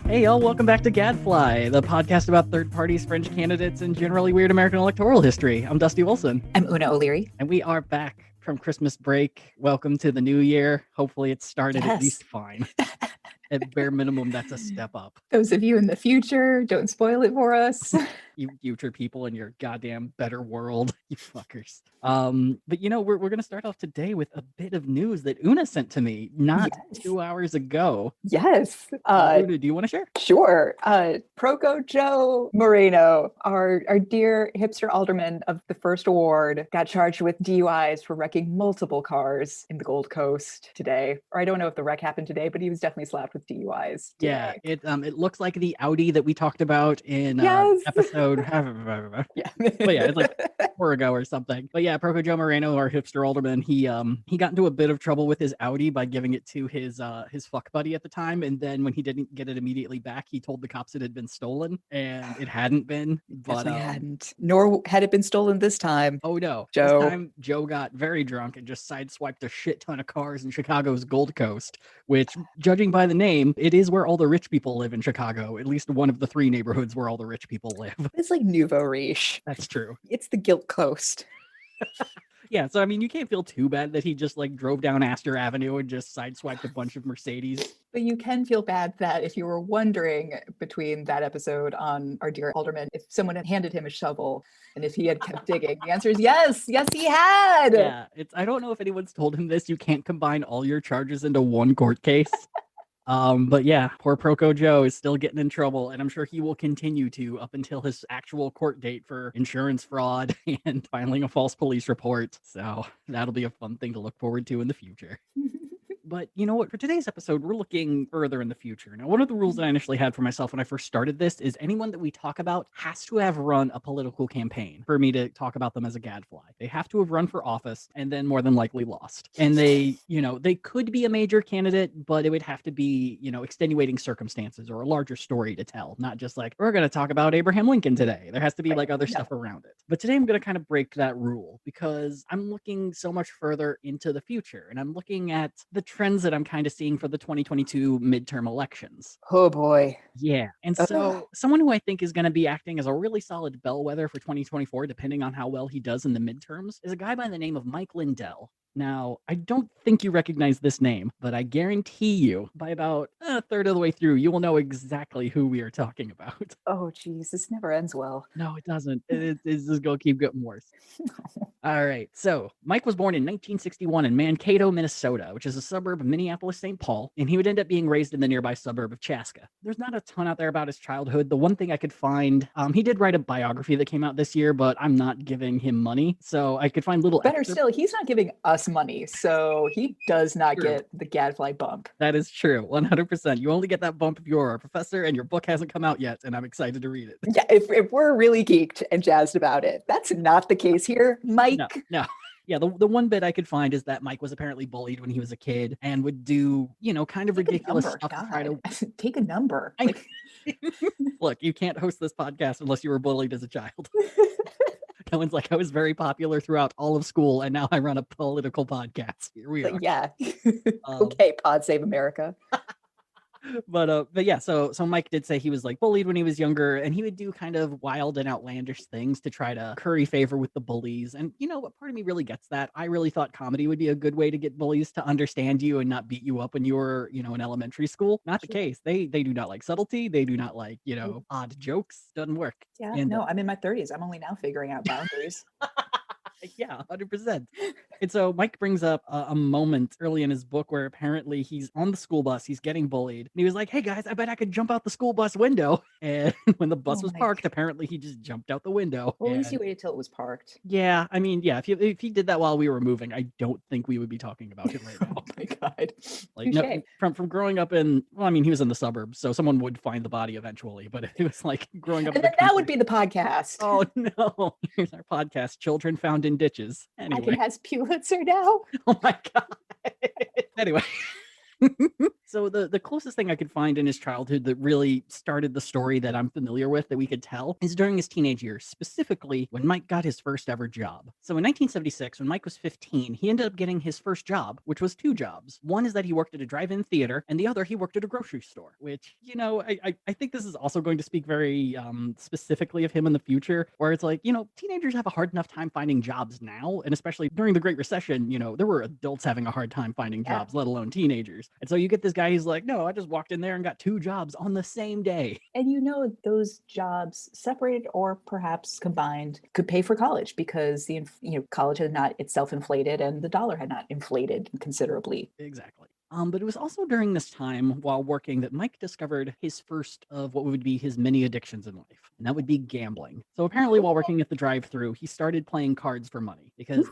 Hey y'all, welcome back to Gadfly, the podcast about third parties, French candidates, and generally weird American electoral history. I'm Dusty Wilson. I'm Una O'Leary. And we are back from Christmas break. Welcome to the new year. Hopefully it started at least fine. At bare minimum, that's a step up. Those of you in the future, don't spoil it for us. You future people in your goddamn better world, you fuckers. But you know, we're going to start off today with a bit of news that Una sent to me not 2 hours ago. Yes. Una, do you want to share? Sure. Proco Joe Moreno, our dear hipster alderman of the first ward, got charged with DUIs for wrecking multiple cars in the Gold Coast today. Or I don't know if the wreck happened today, but he was definitely slapped with DUIs today. Yeah, it looks like the Audi that we talked about in episode. Yeah, but yeah, it's like 4 ago or something. But yeah, Proco Joe Moreno, our hipster alderman, he got into a bit of trouble with his Audi by giving it to his fuck buddy at the time, and then when he didn't get it immediately back, he told the cops it had been stolen, and it hadn't been. But it hadn't. Nor had it been stolen this time. Oh no, Joe. This time Joe got very drunk and just sideswiped a shit ton of cars in Chicago's Gold Coast, which, judging by the name, it is where all the rich people live in Chicago. At least one of the 3 neighborhoods where all the rich people live. It's like Nouveau Riche. That's true. It's the Guilt Coast. Yeah, so I mean, you can't feel too bad that he just like drove down Astor Avenue and just sideswiped a bunch of Mercedes. But you can feel bad that if you were wondering between that episode on our dear alderman, if someone had handed him a shovel and if he had kept digging, the answer is yes, he had. Yeah, I don't know if anyone's told him this. You can't combine all your charges into one court case. But yeah, poor Proco Joe is still getting in trouble, and I'm sure he will continue to up until his actual court date for insurance fraud and filing a false police report. So that'll be a fun thing to look forward to in the future. But you know what? For today's episode, we're looking further in the future. Now, one of the rules that I initially had for myself when I first started this is anyone that we talk about has to have run a political campaign for me to talk about them as a gadfly. They have to have run for office and then more than likely lost. And they could be a major candidate, but it would have to be, extenuating circumstances or a larger story to tell, not just like, we're going to talk about Abraham Lincoln today. There has to be like other stuff around it. But today I'm going to kind of break that rule because I'm looking so much further into the future, and I'm looking at the trends that I'm kind of seeing for the 2022 midterm elections. Oh boy. Yeah. And so someone who I think is going to be acting as a really solid bellwether for 2024, depending on how well he does in the midterms, is a guy by the name of Mike Lindell. Now, I don't think you recognize this name, but I guarantee you by about a third of the way through, you will know exactly who we are talking about. Oh, geez, this never ends well. No, it doesn't. It's just going to keep getting worse. All right. So Mike was born in 1961 in Mankato, Minnesota, which is a suburb of Minneapolis, St. Paul, and he would end up being raised in the nearby suburb of Chaska. There's not a ton out there about his childhood. The one thing I could find, he did write a biography that came out this year, but I'm not giving him money. So I could find little Better still, he's not giving us money, so he does not get the gadfly bump. That is true, 100%. You only get that bump if you're a professor and your book hasn't come out yet, and I'm excited to read it. Yeah, if we're really geeked and jazzed about it. That's not the case here, Mike. No. Yeah, the one bit I could find is that Mike was apparently bullied when he was a kid and would do, kind of ridiculous stuff to try to take a number. Look, you can't host this podcast unless you were bullied as a child. No one's like, I was very popular throughout all of school, and now I run a political podcast. Here we are. Yeah. Okay, Pod Save America. But yeah, so Mike did say he was like bullied when he was younger, and he would do kind of wild and outlandish things to try to curry favor with the bullies. And what part of me really gets that. I really thought comedy would be a good way to get bullies to understand you and not beat you up when you were, in elementary school. Not the case. They do not like subtlety. They do not like, odd jokes. Doesn't work. Yeah, and, no, I'm in my 30s. I'm only now figuring out boundaries. Yeah, 100%. And so Mike brings up a moment early in his book where apparently he's on the school bus, he's getting bullied, and he was like, hey guys, I bet I could jump out the school bus window. And when the bus was parked, apparently he just jumped out the window. Well, at least you waited till it was parked. Yeah, I mean, yeah, if he did that while we were moving, I don't think we would be talking about him right now. Oh my God. Like, no, from growing up in, well, I mean, he was in the suburbs, so someone would find the body eventually, but if it was like growing up and then that would be the podcast. Oh no, here's our podcast, Children Found in Ditches. Anyway. I can has Pulitzer now. Oh my God. Anyway. So the closest thing I could find in his childhood that really started the story that I'm familiar with that we could tell is during his teenage years, specifically when Mike got his first ever job. So in 1976, when Mike was 15, he ended up getting his first job, which was two jobs. One is that he worked at a drive-in theater, and the other he worked at a grocery store, which, I think this is also going to speak very specifically of him in the future, where it's like, teenagers have a hard enough time finding jobs now, and especially during the Great Recession, there were adults having a hard time finding jobs, let alone teenagers. And so you get this guy who's like, no, I just walked in there and got two jobs on the same day. And those jobs separated or perhaps combined could pay for college because college had not itself inflated and the dollar had not inflated considerably. Exactly. But it was also during this time while working that Mike discovered his first of what would be his many addictions in life, and that would be gambling. So apparently while working at the drive-thru, he started playing cards for money because,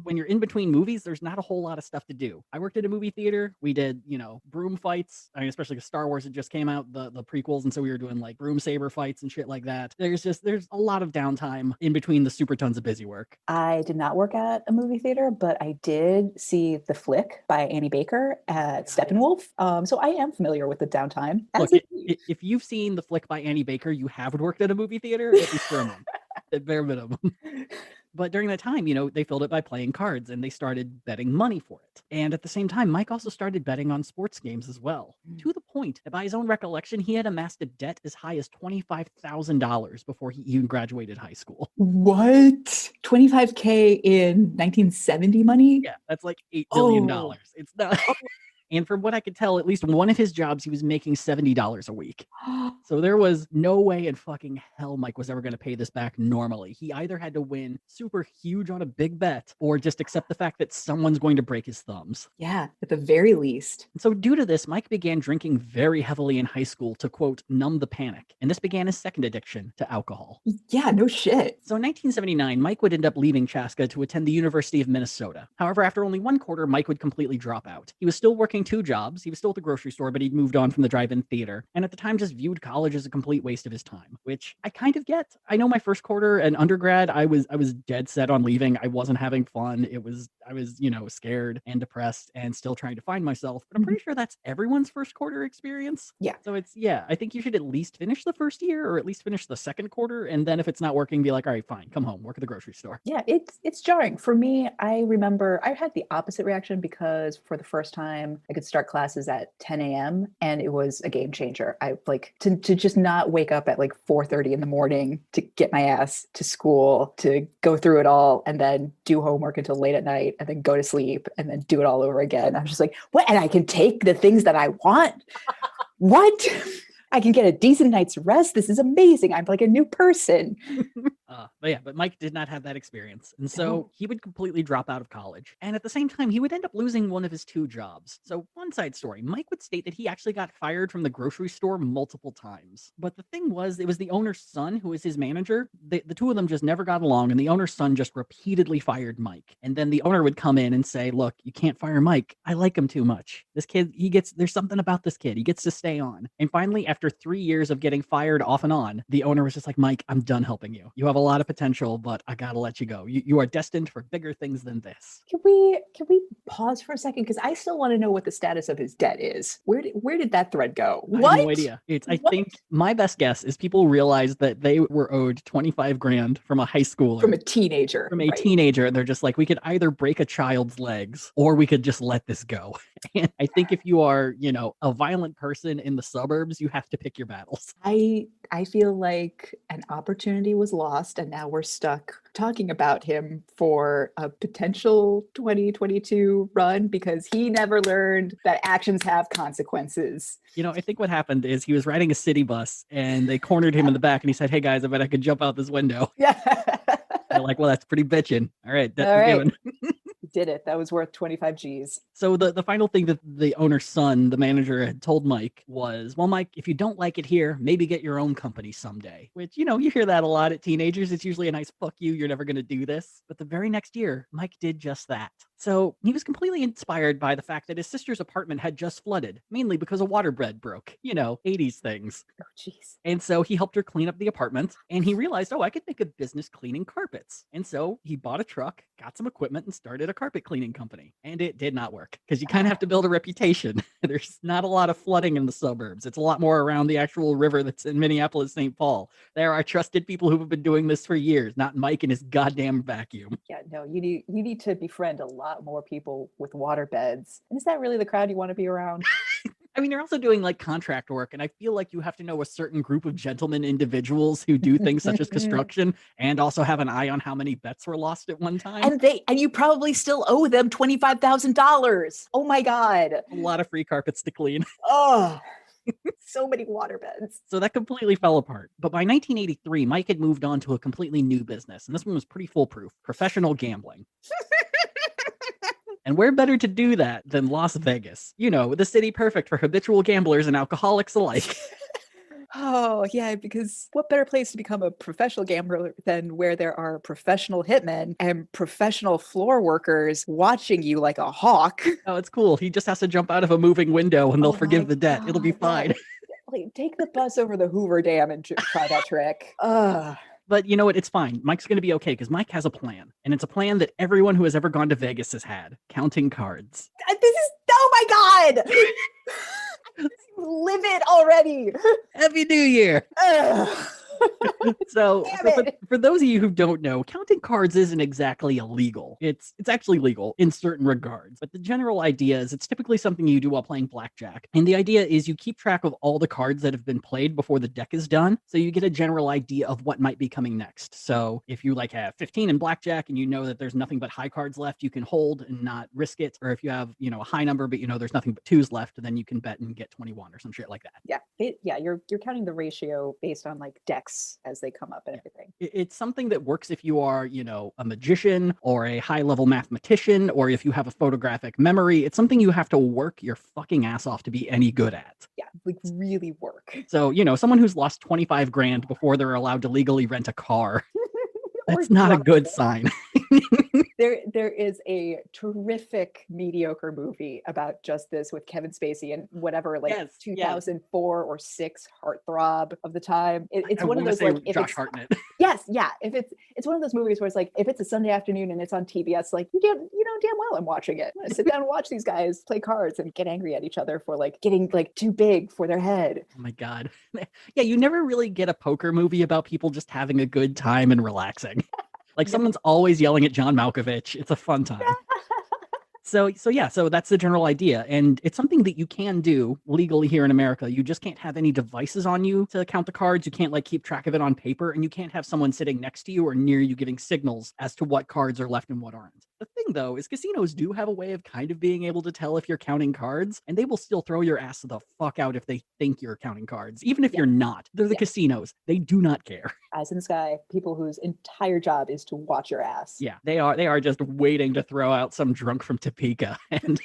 when you're in between movies, there's not a whole lot of stuff to do. I worked at a movie theater. We did, broom fights. I mean, especially because Star Wars had just came out, the prequels, and so we were doing like broom saber fights and shit like that. There's a lot of downtime in between the super tons of busy work. I did not work at a movie theater, but I did see The Flick by Annie Baker at Steppenwolf. So I am familiar with the downtime. Look, if you've seen The Flick by Annie Baker, you have worked at a movie theater, at least for a month, at bare minimum. But during that time, they filled it by playing cards and they started betting money for it. And at the same time, Mike also started betting on sports games as well, to the point that by his own recollection, he had amassed a debt as high as $25,000 before he even graduated high school. What? $25K in 1970 money? Yeah, that's like $8 billion. It's not... And from what I could tell, at least one of his jobs, he was making $70 a week. So there was no way in fucking hell Mike was ever going to pay this back normally. He either had to win super huge on a big bet or just accept the fact that someone's going to break his thumbs. Yeah, at the very least. And so due to this, Mike began drinking very heavily in high school to, quote, numb the panic. And this began his second addiction to alcohol. Yeah, no shit. So in 1979, Mike would end up leaving Chaska to attend the University of Minnesota. However, after only one quarter, Mike would completely drop out. He was still working two jobs. He was still at the grocery store, but he'd moved on from the drive-in theater. And at the time just viewed college as a complete waste of his time, which I kind of get. I know my first quarter and undergrad, I was dead set on leaving. I wasn't having fun. I was, scared and depressed and still trying to find myself. But I'm pretty sure that's everyone's first quarter experience. Yeah. So I think you should at least finish the first year or at least finish the second quarter. And then if it's not working, be like, all right, fine, come home, work at the grocery store. Yeah, it's jarring. For me, I remember I had the opposite reaction because for the first time I could start classes at 10 a.m. and it was a game changer. I like to just not wake up at like 4:30 in the morning to get my ass to school, to go through it all and then do homework until late at night and then go to sleep and then do it all over again. I'm just like, what? And I can take the things that I want. What? I can get a decent night's rest. This is amazing. I'm like a new person. But Mike did not have that experience. And so he would completely drop out of college. And at the same time, he would end up losing one of his two jobs. So one side story, Mike would state that he actually got fired from the grocery store multiple times. But the thing was, it was the owner's son who was his manager. The two of them just never got along. And the owner's son just repeatedly fired Mike. And then the owner would come in and say, look, you can't fire Mike. I like him too much. This kid, there's something about this kid. He gets to stay on. And finally, after 3 years of getting fired off and on, the owner was just like, Mike, I'm done helping you. You have a lot of potential, but I gotta let you go. You are destined for bigger things than this. Can we pause for a second? Because I still want to know what the status of his debt is. Where did that thread go? I have no idea. I think my best guess is people realized that they were owed 25 grand from a high schooler. From a teenager. Teenager. And they're just like, we could either break a child's legs or we could just let this go. And I think if you are, a violent person in the suburbs, you have to pick your battles. I feel like an opportunity was lost and now we're stuck talking about him for a potential 2022 run because he never learned that actions have consequences. I think what happened is he was riding a city bus and they cornered him in the back and he said, hey guys, I bet I could jump out this window. Yeah. They're like, well, that's pretty bitchin'. All right. That's all right. given. Did it. That was worth 25 G's. So the final thing that the owner's son, the manager, had told Mike was, well, Mike, if you don't like it here, maybe get your own company someday. Which, you hear that a lot at teenagers. It's usually a nice fuck you. You're never going to do this. But the very next year, Mike did just that. So he was completely inspired by the fact that his sister's apartment had just flooded, mainly because a waterbed broke. 80s things. Oh, jeez. And so he helped her clean up the apartment and he realized, oh, I could make a business cleaning carpets. And so he bought a truck, got some equipment, and started a carpet cleaning company. And it did not work because you kind of have to build a reputation. There's not a lot of flooding in the suburbs. It's a lot more around the actual river that's in Minneapolis, St. Paul. There are trusted people who have been doing this for years, not Mike and his goddamn vacuum. Yeah, no, you need to befriend a lot more people with water beds. And is that really the crowd you want to be around? I mean, you're also doing like contract work, and I feel like you have to know a certain group of gentlemen individuals who do things such as construction and also have an eye on how many bets were lost at one time. And you probably still owe them $25,000. Oh my God. A lot of free carpets to clean. Oh, so many water beds. So that completely fell apart. But by 1983, Mike had moved on to a completely new business, and this one was pretty foolproof: professional gambling. And where better to do that than Las Vegas? The city perfect for habitual gamblers and alcoholics alike. Oh, yeah, because what better place to become a professional gambler than where there are professional hitmen and professional floor workers watching you like a hawk? Oh, it's cool. He just has to jump out of a moving window and they'll forgive the debt. It'll be fine. Like, take the bus over the Hoover Dam and try that trick. Ugh. But you know what? It's fine. Mike's going to be okay because Mike has a plan. And it's a plan that everyone who has ever gone to Vegas has had: counting cards. Oh my God! Live it already! Happy New Year! So for those of you who don't know, counting cards isn't exactly illegal. It's actually legal in certain regards. But the general idea is it's typically something you do while playing blackjack. And the idea is you keep track of all the cards that have been played before the deck is done, so you get a general idea of what might be coming next. So if you have 15 in blackjack and you know that there's nothing but high cards left, you can hold and not risk it. Or if you have, a high number but there's nothing but twos left, then you can bet and get 21 or some shit like that. Yeah, you're counting the ratio based on like decks as they come up and everything. It's something that works if you are, a magician or a high-level mathematician, or if you have a photographic memory. It's something you have to work your fucking ass off to be any good at. Yeah, like really work. So, someone who's lost 25 grand before they're allowed to legally rent a car, that's not a good sign. There is a terrific mediocre movie about just this with Kevin Spacey and whatever, 2004 or 6 heartthrob of the time. It's one of those like Josh Hartnett. Yes, yeah. If it's one of those movies where it's like if it's a Sunday afternoon and it's on TBS, like you know damn well I'm watching it. I sit down and watch these guys play cards and get angry at each other for like getting like too big for their head. Oh my God. Yeah, you never really get a poker movie about people just having a good time and relaxing. Like someone's always yelling at John Malkovich. It's a fun time. So that's the general idea. And it's something that you can do legally here in America. You just can't have any devices on you to count the cards. You can't keep track of it on paper, and you can't have someone sitting next to you or near you giving signals as to what cards are left and what aren't. The thing, though, is casinos do have a way of kind of being able to tell if you're counting cards, and they will still throw your ass the fuck out if they think you're counting cards, even if you're not. They're the casinos. They do not care. Eyes in the sky, people whose entire job is to watch your ass. Yeah, they are just waiting to throw out some drunk from Topeka, and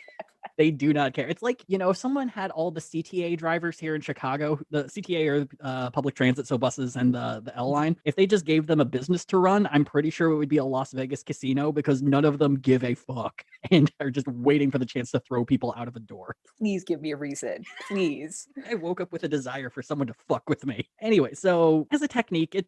they do not care. It's like, if someone had all the CTA drivers here in Chicago, the CTA are public transit, so buses and the L line, if they just gave them a business to run, I'm pretty sure it would be a Las Vegas casino because none of them give a fuck and are just waiting for the chance to throw people out of a door. Please give me a reason. Please. I woke up with a desire for someone to fuck with me. Anyway, so as a technique, it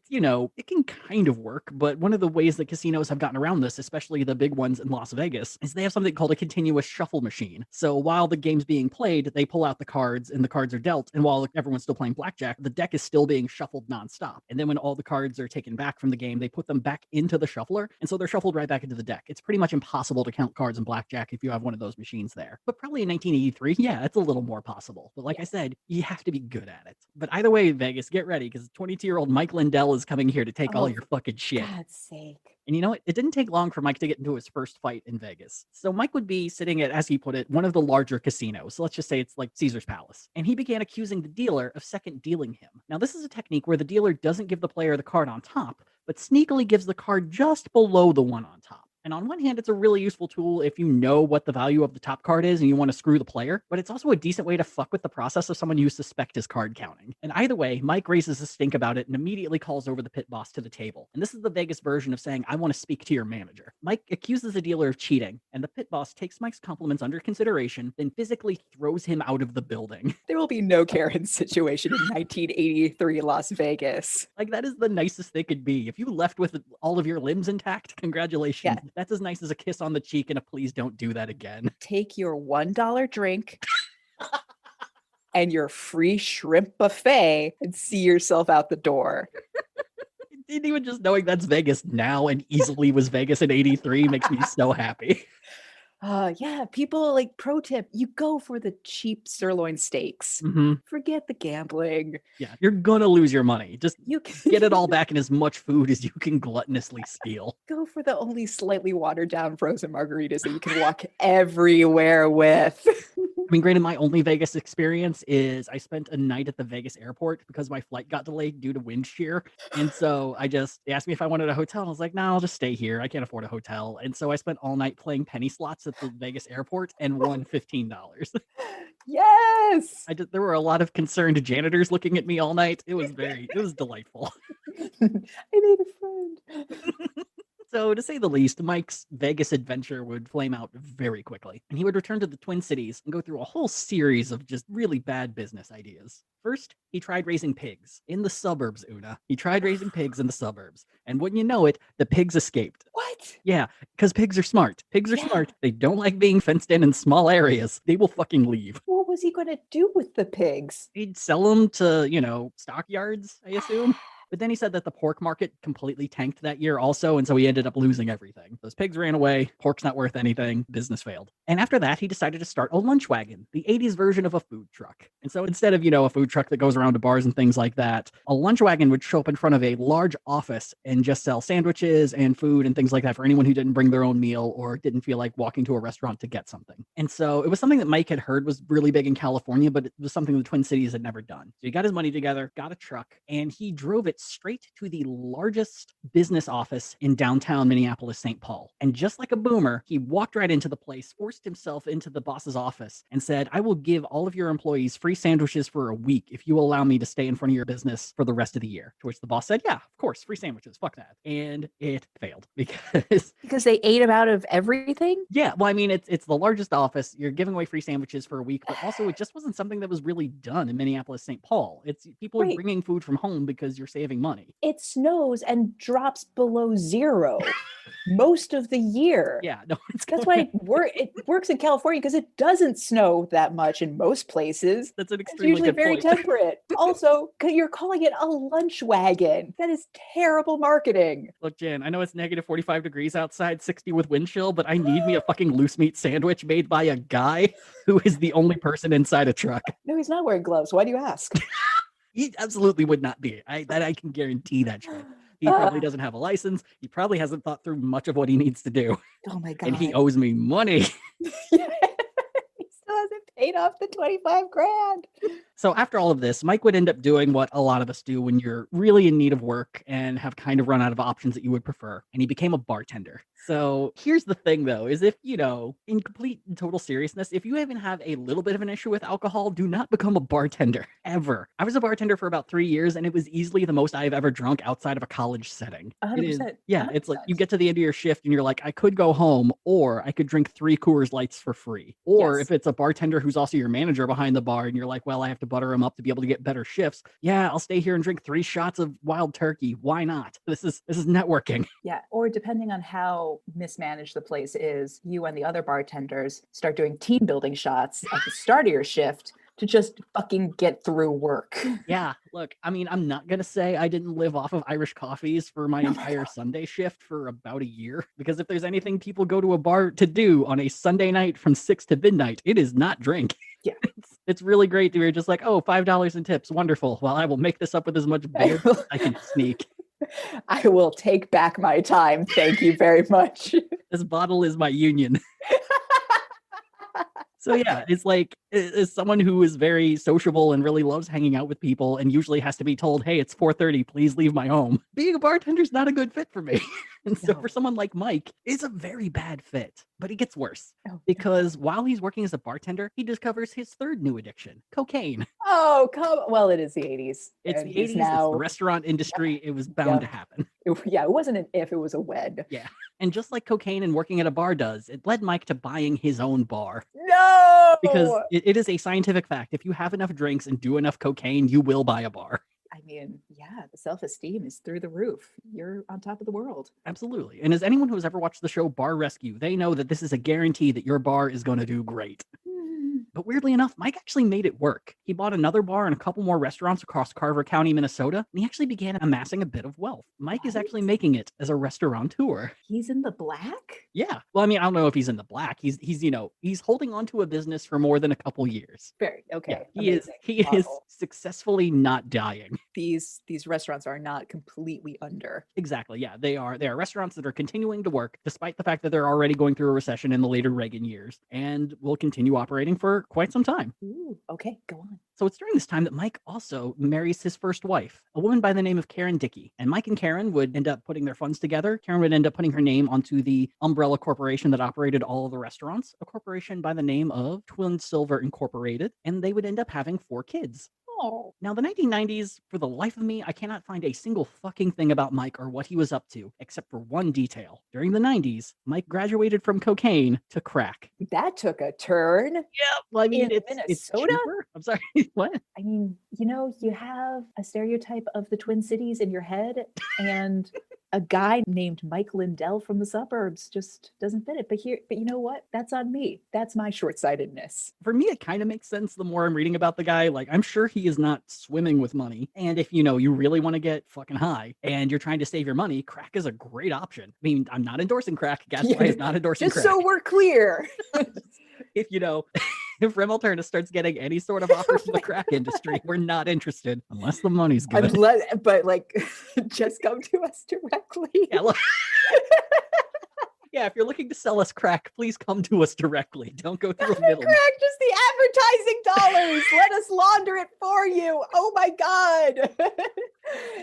can kind of work, but one of the ways that casinos have gotten around this, especially the big ones in Las Vegas, is they have something called a continuous shuffle machine. So while the game's being played, they pull out the cards and the cards are dealt. And while everyone's still playing blackjack, the deck is still being shuffled nonstop. And then when all the cards are taken back from the game, they put them back into the shuffler. And so they're shuffled right back into the deck. It's pretty much impossible to count cards in blackjack if you have one of those machines there. But probably in 1983, yeah, it's a little more possible. But like I said, you have to be good at it. But either way, Vegas, get ready because 22-year-old Mike Lindell is coming here to take all your fucking shit. God's sake. And you know what? It didn't take long for Mike to get into his first fight in Vegas. So Mike would be sitting at, as he put it, one of the larger casinos. So let's just say it's like Caesar's Palace. And he began accusing the dealer of second dealing him. Now, this is a technique where the dealer doesn't give the player the card on top, but sneakily gives the card just below the one on top. And on one hand, it's a really useful tool if you know what the value of the top card is and you want to screw the player, but it's also a decent way to fuck with the process of someone you suspect is card counting. And either way, Mike raises a stink about it and immediately calls over the pit boss to the table. And this is the Vegas version of saying, I want to speak to your manager. Mike accuses the dealer of cheating, and the pit boss takes Mike's compliments under consideration, then physically throws him out of the building. There will be no Karen situation in 1983 Las Vegas. Like, that is the nicest they could be. If you left with all of your limbs intact, congratulations. Yeah. That's as nice as a kiss on the cheek and a please don't do that again. Take your $1 drink and your free shrimp buffet and see yourself out the door. Even just knowing that's Vegas now and easily was Vegas in 83 makes me so happy. Yeah, people like pro tip, you go for the cheap sirloin steaks. Forget the gambling. Yeah, you're gonna lose your money. Just You can get it all back in as much food as you can gluttonously steal. go for the only slightly watered down frozen margaritas that you can walk everywhere with. I mean, granted, my only Vegas experience is I spent a night at the Vegas airport because my flight got delayed due to wind shear. And so they asked me if I wanted a hotel. I was like, no, I'll just stay here. I can't afford a hotel. And so I spent all night playing penny slots at the Vegas airport and won $15. Yes. There were a lot of concerned janitors looking at me all night. It was delightful. I made a friend. So, to say the least, Mike's Vegas adventure would flame out very quickly, and he would return to the Twin Cities and go through a whole series of just really bad business ideas. First, he tried raising pigs in the suburbs, Una. He tried raising pigs in the suburbs, and wouldn't you know it, the pigs escaped. What? Yeah, because pigs are smart. Pigs are smart. They don't like being fenced in small areas. They will fucking leave. What was he going to do with the pigs? He'd sell them to, stockyards, I assume. But then he said that the pork market completely tanked that year also, and so he ended up losing everything. Those pigs ran away, pork's not worth anything, business failed. And after that, he decided to start a lunch wagon, the 80s version of a food truck. And so instead of, a food truck that goes around to bars and things like that, a lunch wagon would show up in front of a large office and just sell sandwiches and food and things like that for anyone who didn't bring their own meal or didn't feel like walking to a restaurant to get something. And so it was something that Mike had heard was really big in California, but it was something the Twin Cities had never done. So he got his money together, got a truck, and he drove it straight to the largest business office in downtown Minneapolis, St. Paul. And just like a boomer, he walked right into the place, forced himself into the boss's office, and said, I will give all of your employees free sandwiches for a week if you allow me to stay in front of your business for the rest of the year. To which the boss said, yeah, of course, free sandwiches, fuck that. And it failed because they ate him out of everything? Yeah, well, I mean, it's the largest office. You're giving away free sandwiches for a week, but also it just wasn't something that was really done in Minneapolis, St. Paul. It's people are bringing food from home because you're saving money. It snows and drops below zero most of the year. Yeah, no, that's why it works in California, because it doesn't snow that much in most places. That's an extremely usually good very point. temperate. Also, you're calling it a lunch wagon. That is terrible marketing. Look, Jan, I know it's negative 45 degrees outside, 60 with wind chill, but I need me a fucking loose meat sandwich made by a guy who is the only person inside a truck. No, he's not wearing gloves. Why do you ask? He absolutely would not be. I can guarantee that shit. He probably doesn't have a license. He probably hasn't thought through much of what he needs to do. Oh my God. And he owes me money. He still hasn't paid off the 25 grand. So after all of this, Mike would end up doing what a lot of us do when you're really in need of work and have kind of run out of options that you would prefer. And he became a bartender. So here's the thing, though, is if, in complete and total seriousness, if you even have a little bit of an issue with alcohol, do not become a bartender, ever. I was a bartender for about 3 years, and it was easily the most I've ever drunk outside of a college setting. 100%. Yeah, 100%. it's like you get to the end of your shift and you're like, I could go home, or I could drink 3 Coors Lights for free. Or if it's a bartender who's also your manager behind the bar and you're like, well, I have to butter him up to be able to get better shifts. Yeah, I'll stay here and drink 3 shots of wild turkey. Why not? This is networking. Yeah, or depending on how mismanaged the place is, you and the other bartenders start doing team building shots at the start of your shift to just fucking get through work. Yeah, look, I mean, I'm not going to say I didn't live off of Irish coffees for my entire Sunday shift for about a year, because if there's anything people go to a bar to do on a Sunday night from 6 to midnight, it is not drink. Yeah. It's really great to hear just like, oh, $5 in tips. Wonderful. Well, I will make this up with as much beer as I can sneak. I will take back my time. Thank you very much. This bottle is my union. So yeah, it's like, as someone who is very sociable and really loves hanging out with people and usually has to be told, hey, it's 4:30, please leave my home. Being a bartender is not a good fit for me. And so No. for someone like Mike, it's a very bad fit. But it gets worse Oh, because while he's working as a bartender, he discovers his third new addiction, cocaine. oh, well, it is the 80s. It's And the he's 80s, it's the now, restaurant industry. It was bound to yep. happen. Yeah, it wasn't an if, it was a when. Yeah. And just like cocaine and working at a bar does, it led Mike to buying his own bar. Because No! it is a scientific fact. If you have enough drinks and do enough cocaine, you will buy a bar. I mean, yeah, the self-esteem is through the roof. You're on top of the world. Absolutely. And as anyone who's ever watched the show Bar Rescue, they know that this is a guarantee that your bar is going to do great. But weirdly enough, Mike actually made it work. He bought another bar and a couple more restaurants across Carver County, Minnesota, and he actually began amassing a bit of wealth. Mike is actually making it as a restaurateur. He's in the black? Yeah. Well, I mean, I don't know if he's in the black. He's holding on to a business for more than a couple years. Very okay. Yeah, he is successfully not dying. These restaurants are not completely under. Exactly. Yeah, they are restaurants that are continuing to work despite the fact that they're already going through a recession in the later Reagan years and will continue operating for quite some time. Ooh, okay, go on. So it's during this time that Mike also marries his first wife, a woman by the name of Karen Dickey. And Mike and Karen would end up putting their funds together. Karen would end up putting her name onto the umbrella corporation that operated all of the restaurants, a corporation by the name of Twin Silver Incorporated, and they would end up having 4 kids. Oh. Now, the 1990s, for the life of me, I cannot find a single fucking thing about Mike or what he was up to, except for one detail. During the 90s, Mike graduated from cocaine to crack. That took a turn. Yeah, well, I mean, In it's Minnesota? cheaper. I'm sorry, what? I mean, you have a stereotype of the Twin Cities in your head, and a guy named Mike Lindell from the suburbs just doesn't fit it. But you know what? That's on me. That's my short-sightedness. For me, it kind of makes sense the more I'm reading about the guy. Like, I'm sure he is not swimming with money. And if, you really want to get fucking high and you're trying to save your money, crack is a great option. I mean, I'm not endorsing crack. Gaslight is not endorsing Just crack. so we're clear. If, if Rem Alternate starts getting any sort of offer from the crack industry, we're not interested unless the money's good. But just come to us directly. Yeah, yeah, if you're looking to sell us crack, please come to us directly. Don't go through a middleman. Crack, just the advertising dollars. Let us launder it for you. Oh my God.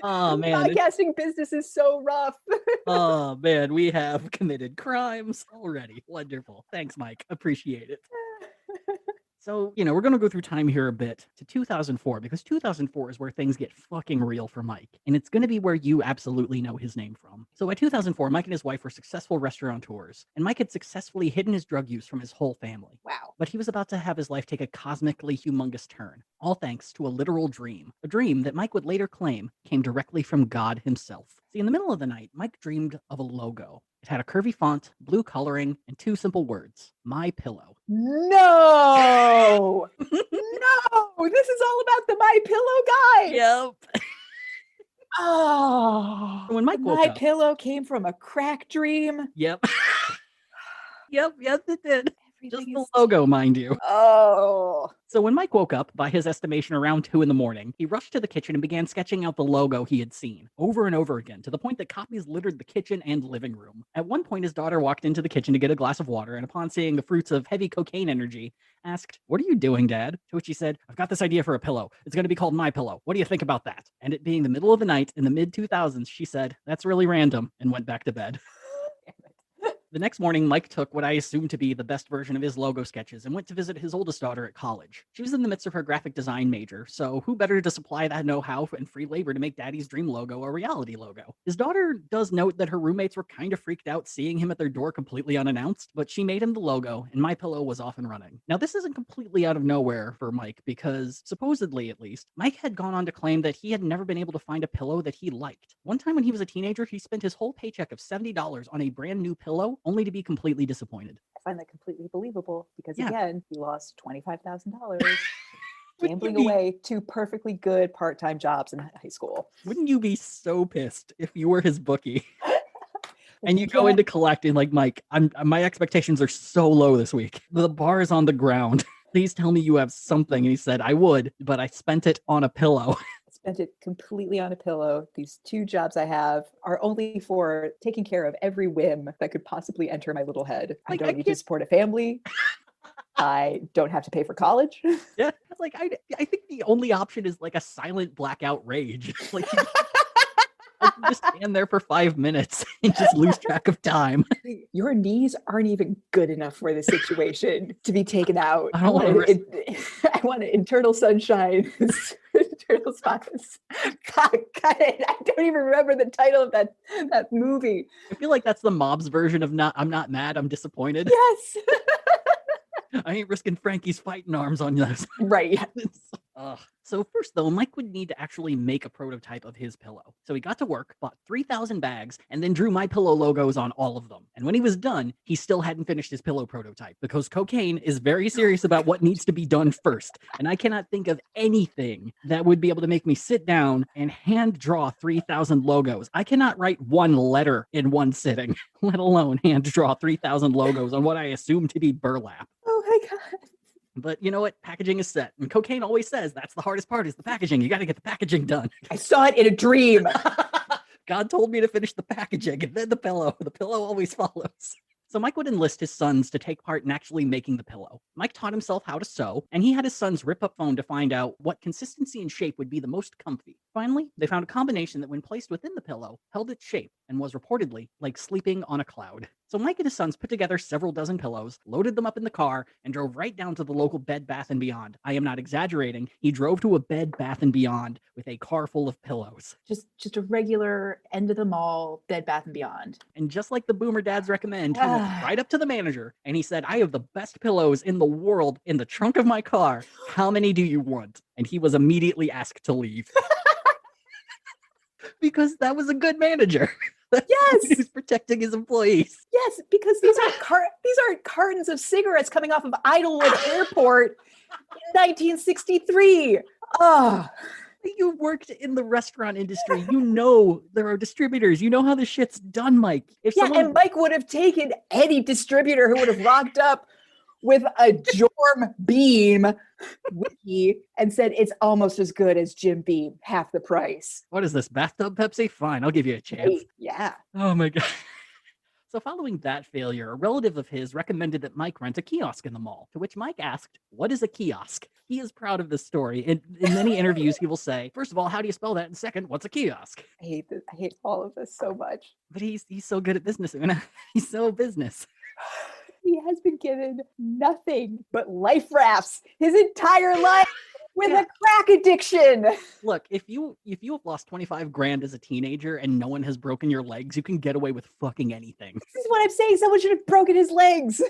Oh man. Podcasting business is so rough. Oh man, we have committed crimes already. Wonderful. Thanks, Mike. Appreciate it. So, we're going to go through time here a bit to 2004 because 2004 is where things get fucking real for Mike. And it's going to be where you absolutely know his name from. So by 2004, Mike and his wife were successful restaurateurs, and Mike had successfully hidden his drug use from his whole family. Wow. But he was about to have his life take a cosmically humongous turn, all thanks to a literal dream. A dream that Mike would later claim came directly from God himself. See, in the middle of the night, Mike dreamed of a logo. It had a curvy font, blue coloring, and 2 simple words, My Pillow. No. No. This is all about the My Pillow guy. Yep. Oh. When Mike woke My up, Pillow came from a crack dream. Yep. Yep, yes it did. Just Everything the is- logo, mind you. Oh. So when Mike woke up, by his estimation around 2 a.m, he rushed to the kitchen and began sketching out the logo he had seen, over and over again, to the point that copies littered the kitchen and living room. At one point, his daughter walked into the kitchen to get a glass of water, and upon seeing the fruits of heavy cocaine energy, asked, "What are you doing, Dad?" To which he said, "I've got this idea for a pillow. It's going to be called My Pillow. What do you think about that?" And it being the middle of the night in the mid-2000s, she said, "That's really random," and went back to bed. The next morning, Mike took what I assumed to be the best version of his logo sketches and went to visit his oldest daughter at college. She was in the midst of her graphic design major, so who better to supply that know-how and free labor to make Daddy's dream logo a reality logo? His daughter does note that her roommates were kind of freaked out seeing him at their door completely unannounced, but she made him the logo, and My Pillow was off and running. Now, this isn't completely out of nowhere for Mike, because, supposedly at least, Mike had gone on to claim that he had never been able to find a pillow that he liked. One time when he was a teenager, he spent his whole paycheck of $70 on a brand new pillow, only to be completely disappointed. I find that completely believable because, Yeah. again, he lost $25,000 Wouldn't gambling you be- away 2 perfectly good part-time jobs in high school. Wouldn't you be so pissed if you were his bookie and you Yeah. go into collecting like, Mike, my expectations are so low this week. The bar is on the ground. Please tell me you have something. And he said, I would, but I spent it on a pillow. Spent it completely on a pillow. These 2 jobs I have are only for taking care of every whim that could possibly enter my little head. I Like, don't I need to can't- support a family. I don't have to pay for college. Yeah. It's like, I think the only option is like a silent blackout rage. Like Just stand there for 5 minutes and just lose track of time. Your knees aren't even good enough for the situation to be taken out. I don't want to risk. I want internal sunshine. Internal spots. God, I don't even remember the title of that movie. I feel like that's the mob's version of I'm not mad, I'm disappointed. Yes. I ain't risking Frankie's fighting arms on this. Right. So first, though, Mike would need to actually make a prototype of his pillow. So he got to work, bought 3,000 bags, and then drew My Pillow logos on all of them. And when he was done, he still hadn't finished his pillow prototype because cocaine is very serious about what needs to be done first. And I cannot think of anything that would be able to make me sit down and hand draw 3,000 logos. I cannot write one letter in one sitting, let alone hand draw 3,000 logos on what I assume to be burlap. Oh my God. But you know what? Packaging is set. And cocaine always says that's the hardest part is the packaging. You got to get the packaging done. I saw it in a dream. God told me to finish the packaging and then the pillow. The pillow always follows. So Mike would enlist his sons to take part in actually making the pillow. Mike taught himself how to sew, and he had his sons rip up foam to find out what consistency and shape would be the most comfy. Finally, they found a combination that when placed within the pillow, held its shape and was reportedly like sleeping on a cloud. So Mike and his sons put together several dozen pillows, loaded them up in the car, and drove right down to the local Bed Bath & Beyond. I am not exaggerating. He drove to a Bed Bath & Beyond with a car full of pillows. Just a regular end of the mall Bed Bath & Beyond. And just like the boomer dads recommend, he went right up to the manager and he said, I have the best pillows in the world in the trunk of my car. How many do you want? And he was immediately asked to leave. Because that was a good manager. Yes, he's protecting his employees. Yes, because these aren't cartons of cigarettes coming off of Idlewood Airport in 1963. Oh, you worked in the restaurant industry. You know there are distributors. You know how this shit's done, Mike. And Mike would have taken any distributor who would have rocked up with a Jorm Beam wiki and said it's almost as good as Jim Beam, half the price. What is this, bathtub Pepsi? Fine, I'll give you a chance. Hey, yeah. Oh my God. So following that failure, a relative of his recommended that Mike rent a kiosk in the mall, to which Mike asked, what is a kiosk? He is proud of this story. In many interviews, he will say, first of all, how do you spell that? And second, what's a kiosk? I hate this. I hate all of this so much. But he's so good at business. I mean, he's so business. He has been given nothing but life rafts his entire life with a crack addiction. Look, if you have lost 25 grand as a teenager and no one has broken your legs, you can get away with fucking anything. This is what I'm saying. Someone should have broken his legs.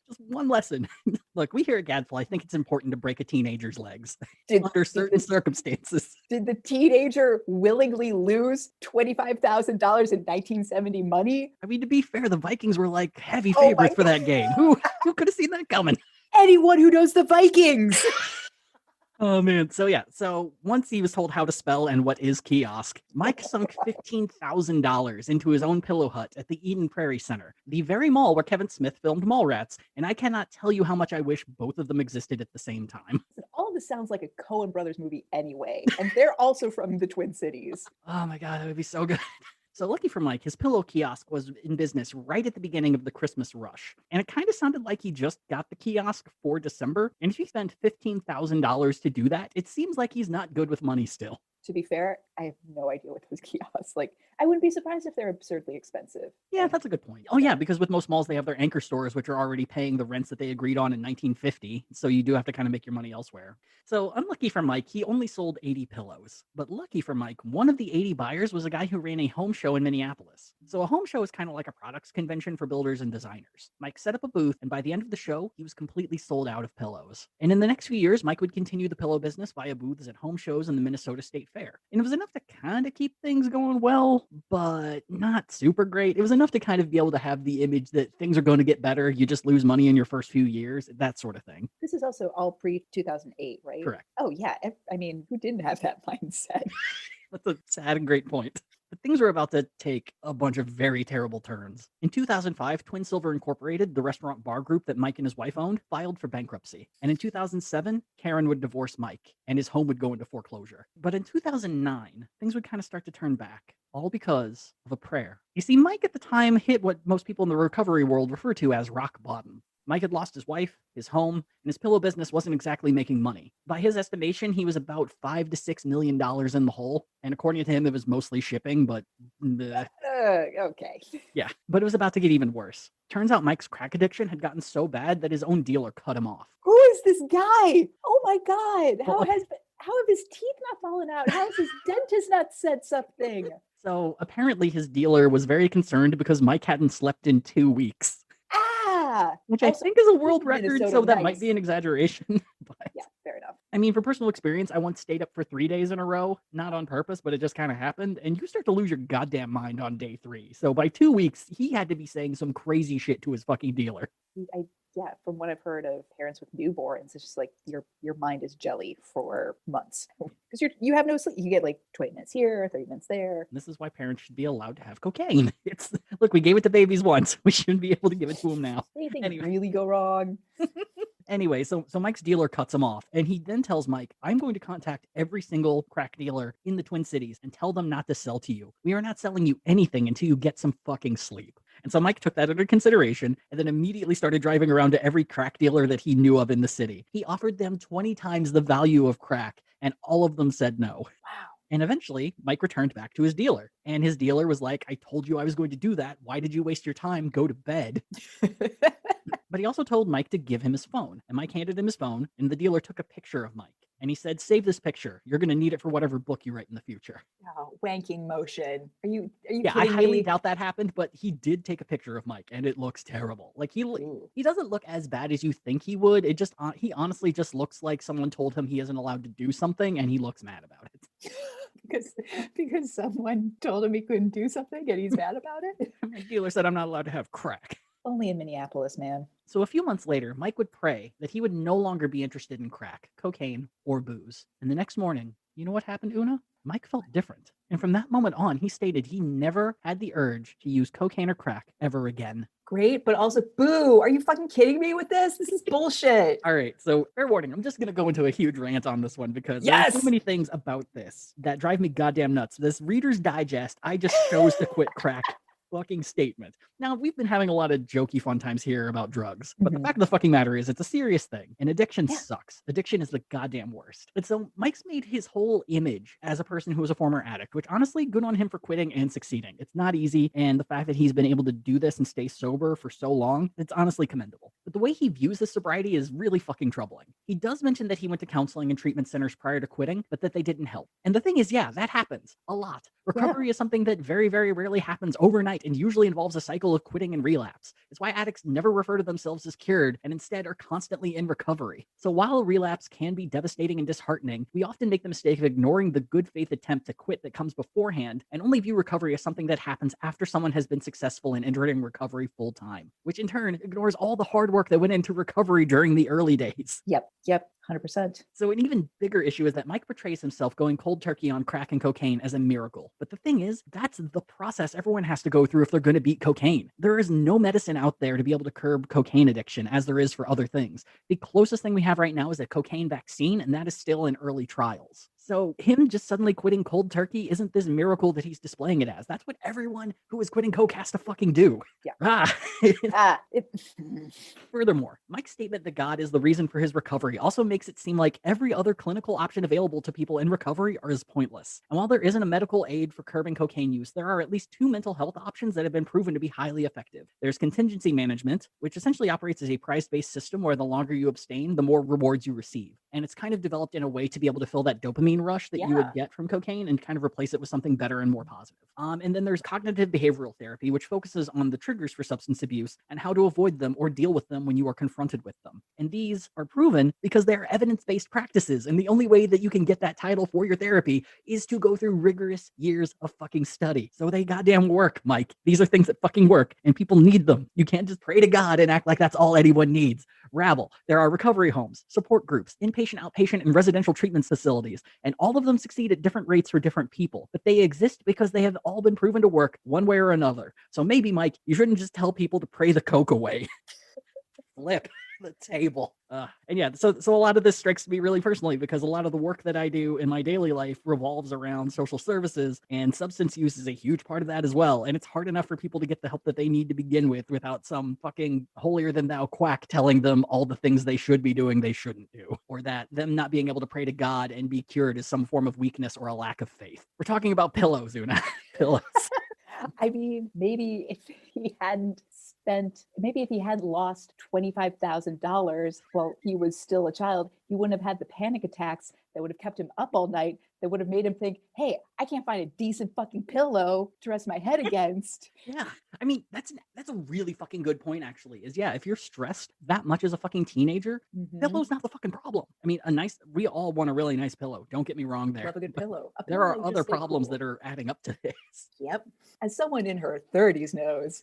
Just one lesson. Look, we here at Gadfly think it's important to break a teenager's legs under certain circumstances. Did the teenager willingly lose $25,000 in 1970 money? I mean, to be fair, the Vikings were like heavy favorites for that game. Who could have seen that coming? Anyone who knows the Vikings. Oh, man. So once he was told how to spell and what is kiosk, Mike sunk $15,000 into his own pillow hut at the Eden Prairie Center, the very mall where Kevin Smith filmed Mallrats. And I cannot tell you how much I wish both of them existed at the same time. All of this sounds like a Coen Brothers movie anyway. And they're also from the Twin Cities. Oh, my God. That would be so good. So lucky for Mike, his pillow kiosk was in business right at the beginning of the Christmas rush. And it kind of sounded like he just got the kiosk for December. And if he spent $15,000 to do that, it seems like he's not good with money still. To be fair, I have no idea what those kiosks like. I wouldn't be surprised if they're absurdly expensive. Yeah, that's a good point. Oh yeah, because with most malls, they have their anchor stores, which are already paying the rents that they agreed on in 1950. So you do have to kind of make your money elsewhere. So unlucky for Mike, he only sold 80 pillows. But lucky for Mike, one of the 80 buyers was a guy who ran a home show in Minneapolis. So a home show is kind of like a products convention for builders and designers. Mike set up a booth, and by the end of the show, he was completely sold out of pillows. And in the next few years, Mike would continue the pillow business via booths at home shows and the Minnesota State Fair. And it was enough to kind of keep things going well, but not super great. It was enough to kind of be able to have the image that things are going to get better. You just lose money in your first few years, that sort of thing. This is also all pre-2008, right? Correct. Oh, yeah. I mean, who didn't have that mindset? That's a sad and great point. But things were about to take a bunch of very terrible turns. In 2005, Twin Silver Incorporated, the restaurant bar group that Mike and his wife owned, filed for bankruptcy. And in 2007, Karen would divorce Mike, and his home would go into foreclosure. But in 2009, things would kind of start to turn back, all because of a prayer. You see, Mike at the time hit what most people in the recovery world refer to as rock bottom. Mike had lost his wife, his home, and his pillow business wasn't exactly making money. By his estimation, he was about $5 to $6 million in the hole, and according to him, it was mostly shipping, but Okay. yeah, but it was about to get even worse. Turns out Mike's crack addiction had gotten so bad that his own dealer cut him off. Who is this guy? Oh my God. Well, How have his teeth not fallen out? How has his dentist not said something? So apparently his dealer was very concerned because Mike hadn't slept in 2 weeks. Which I think is a world record, Minnesota, so that nice. might be an exaggeration. But Yeah, fair enough. I mean, for personal experience, I once stayed up for 3 days in a row, not on purpose, but it just kind of happened, and you start to lose your goddamn mind on day 3. So by 2 weeks, he had to be saying some crazy shit to his fucking dealer. Yeah, from what I've heard of parents with newborns, it's just like your mind is jelly for months because you have no sleep. You get like 20 minutes here, 30 minutes there. This is why parents should be allowed to have cocaine. Look, we gave it to babies once. We shouldn't be able to give it to them now. Anything Anyway. really go wrong? Anyway, so Mike's dealer cuts him off, and he then tells Mike, I'm going to contact every single crack dealer in the Twin Cities and tell them not to sell to you. We are not selling you anything until you get some fucking sleep. And so Mike took that under consideration and then immediately started driving around to every crack dealer that he knew of in the city. He offered them 20 times the value of crack, and all of them said no. Wow. And eventually, Mike returned back to his dealer. And his dealer was like, I told you I was going to do that. Why did you waste your time? Go to bed. But he also told Mike to give him his phone. And Mike handed him his phone, and the dealer took a picture of Mike. And he said, save this picture. You're going to need it for whatever book you write in the future. Oh, wanking motion. Are you Yeah, I kidding highly me? doubt that happened, but he did take a picture of Mike, and it looks terrible. Like, he doesn't look as bad as you think he would. It just, he honestly just looks like someone told him he isn't allowed to do something, and he looks mad about it. because someone told him he couldn't do something and he's mad about it? My dealer said I'm not allowed to have crack. Only in Minneapolis, man. So a few months later, Mike would pray that he would no longer be interested in crack, cocaine, or booze. And the next morning, you know what happened, Una? Mike felt different. And from that moment on, he stated he never had the urge to use cocaine or crack ever again. Great, but also boo. Are you fucking kidding me with this? This is bullshit. All right, so fair warning, I'm just going to go into a huge rant on this one because Yes! there's so many things about this that drive me goddamn nuts. This Reader's Digest, I just chose to quit crack fucking statement. Now, we've been having a lot of jokey fun times here about drugs, but the fact of the fucking matter is it's a serious thing, and addiction sucks. Addiction is the goddamn worst. And so Mike's made his whole image as a person who was a former addict, which honestly, good on him for quitting and succeeding. It's not easy, and the fact that he's been able to do this and stay sober for so long, it's honestly commendable. But the way he views his sobriety is really fucking troubling. He does mention that he went to counseling and treatment centers prior to quitting, but that they didn't help. And the thing is, yeah, that happens a lot. Recovery is something that very, very rarely happens overnight and usually involves a cycle of quitting and relapse. It's why addicts never refer to themselves as cured and instead are constantly in recovery. So while a relapse can be devastating and disheartening, we often make the mistake of ignoring the good faith attempt to quit that comes beforehand and only view recovery as something that happens after someone has been successful in entering recovery full time, which in turn ignores all the hard work that went into recovery during the early days. Yep, 100%. So an even bigger issue is that Mike portrays himself going cold turkey on crack and cocaine as a miracle. But the thing is, that's the process everyone has to go through if they're going to beat cocaine. There is no medicine out there to be able to curb cocaine addiction as there is for other things. The closest thing we have right now is a cocaine vaccine, and that is still in early trials. So him just suddenly quitting cold turkey isn't this miracle that he's displaying it as. That's what everyone who is quitting coke has to fucking do. Yeah. Furthermore, Mike's statement that God is the reason for his recovery also makes it seem like every other clinical option available to people in recovery is pointless. And while there isn't a medical aid for curbing cocaine use, there are at least 2 mental health options that have been proven to be highly effective. There's contingency management, which essentially operates as a prize-based system where the longer you abstain, the more rewards you receive. And it's kind of developed in a way to be able to fill that dopamine rush that you would get from cocaine and kind of replace it with something better and more positive. And then there's cognitive behavioral therapy, which focuses on the triggers for substance abuse and how to avoid them or deal with them when you are confronted with them. And these are proven because they're evidence-based practices. And the only way that you can get that title for your therapy is to go through rigorous years of fucking study. So they goddamn work, Mike. These are things that fucking work and people need them. You can't just pray to God and act like that's all anyone needs. Rabble. There are recovery homes, support groups, inpatient, outpatient, and residential treatment facilities, and all of them succeed at different rates for different people, but they exist because they have all been proven to work one way or another. So maybe, Mike, you shouldn't just tell people to pray the coke away. Flip. The table. And yeah, so a lot of this strikes me really personally because a lot of the work that I do in my daily life revolves around social services, and substance use is a huge part of that as well. And it's hard enough for people to get the help that they need to begin with without some fucking holier than thou quack telling them all the things they should be doing they shouldn't do, or that them not being able to pray to God and be cured is some form of weakness or a lack of faith. We're talking about pillows, Una. Pillows. I mean, maybe if he hadn't lost $25,000 while he was still a child, he wouldn't have had the panic attacks that would have kept him up all night, that would have made him think, hey, I can't find a decent fucking pillow to rest my head against. Yeah. I mean, that's a really fucking good point, actually, is yeah, if you're stressed that much as a fucking teenager, pillow's not the fucking problem. I mean, we all want a really nice pillow. Don't get me wrong there. Love a good pillow. There are other problems that are adding up to this. Yep. As someone in her 30s knows,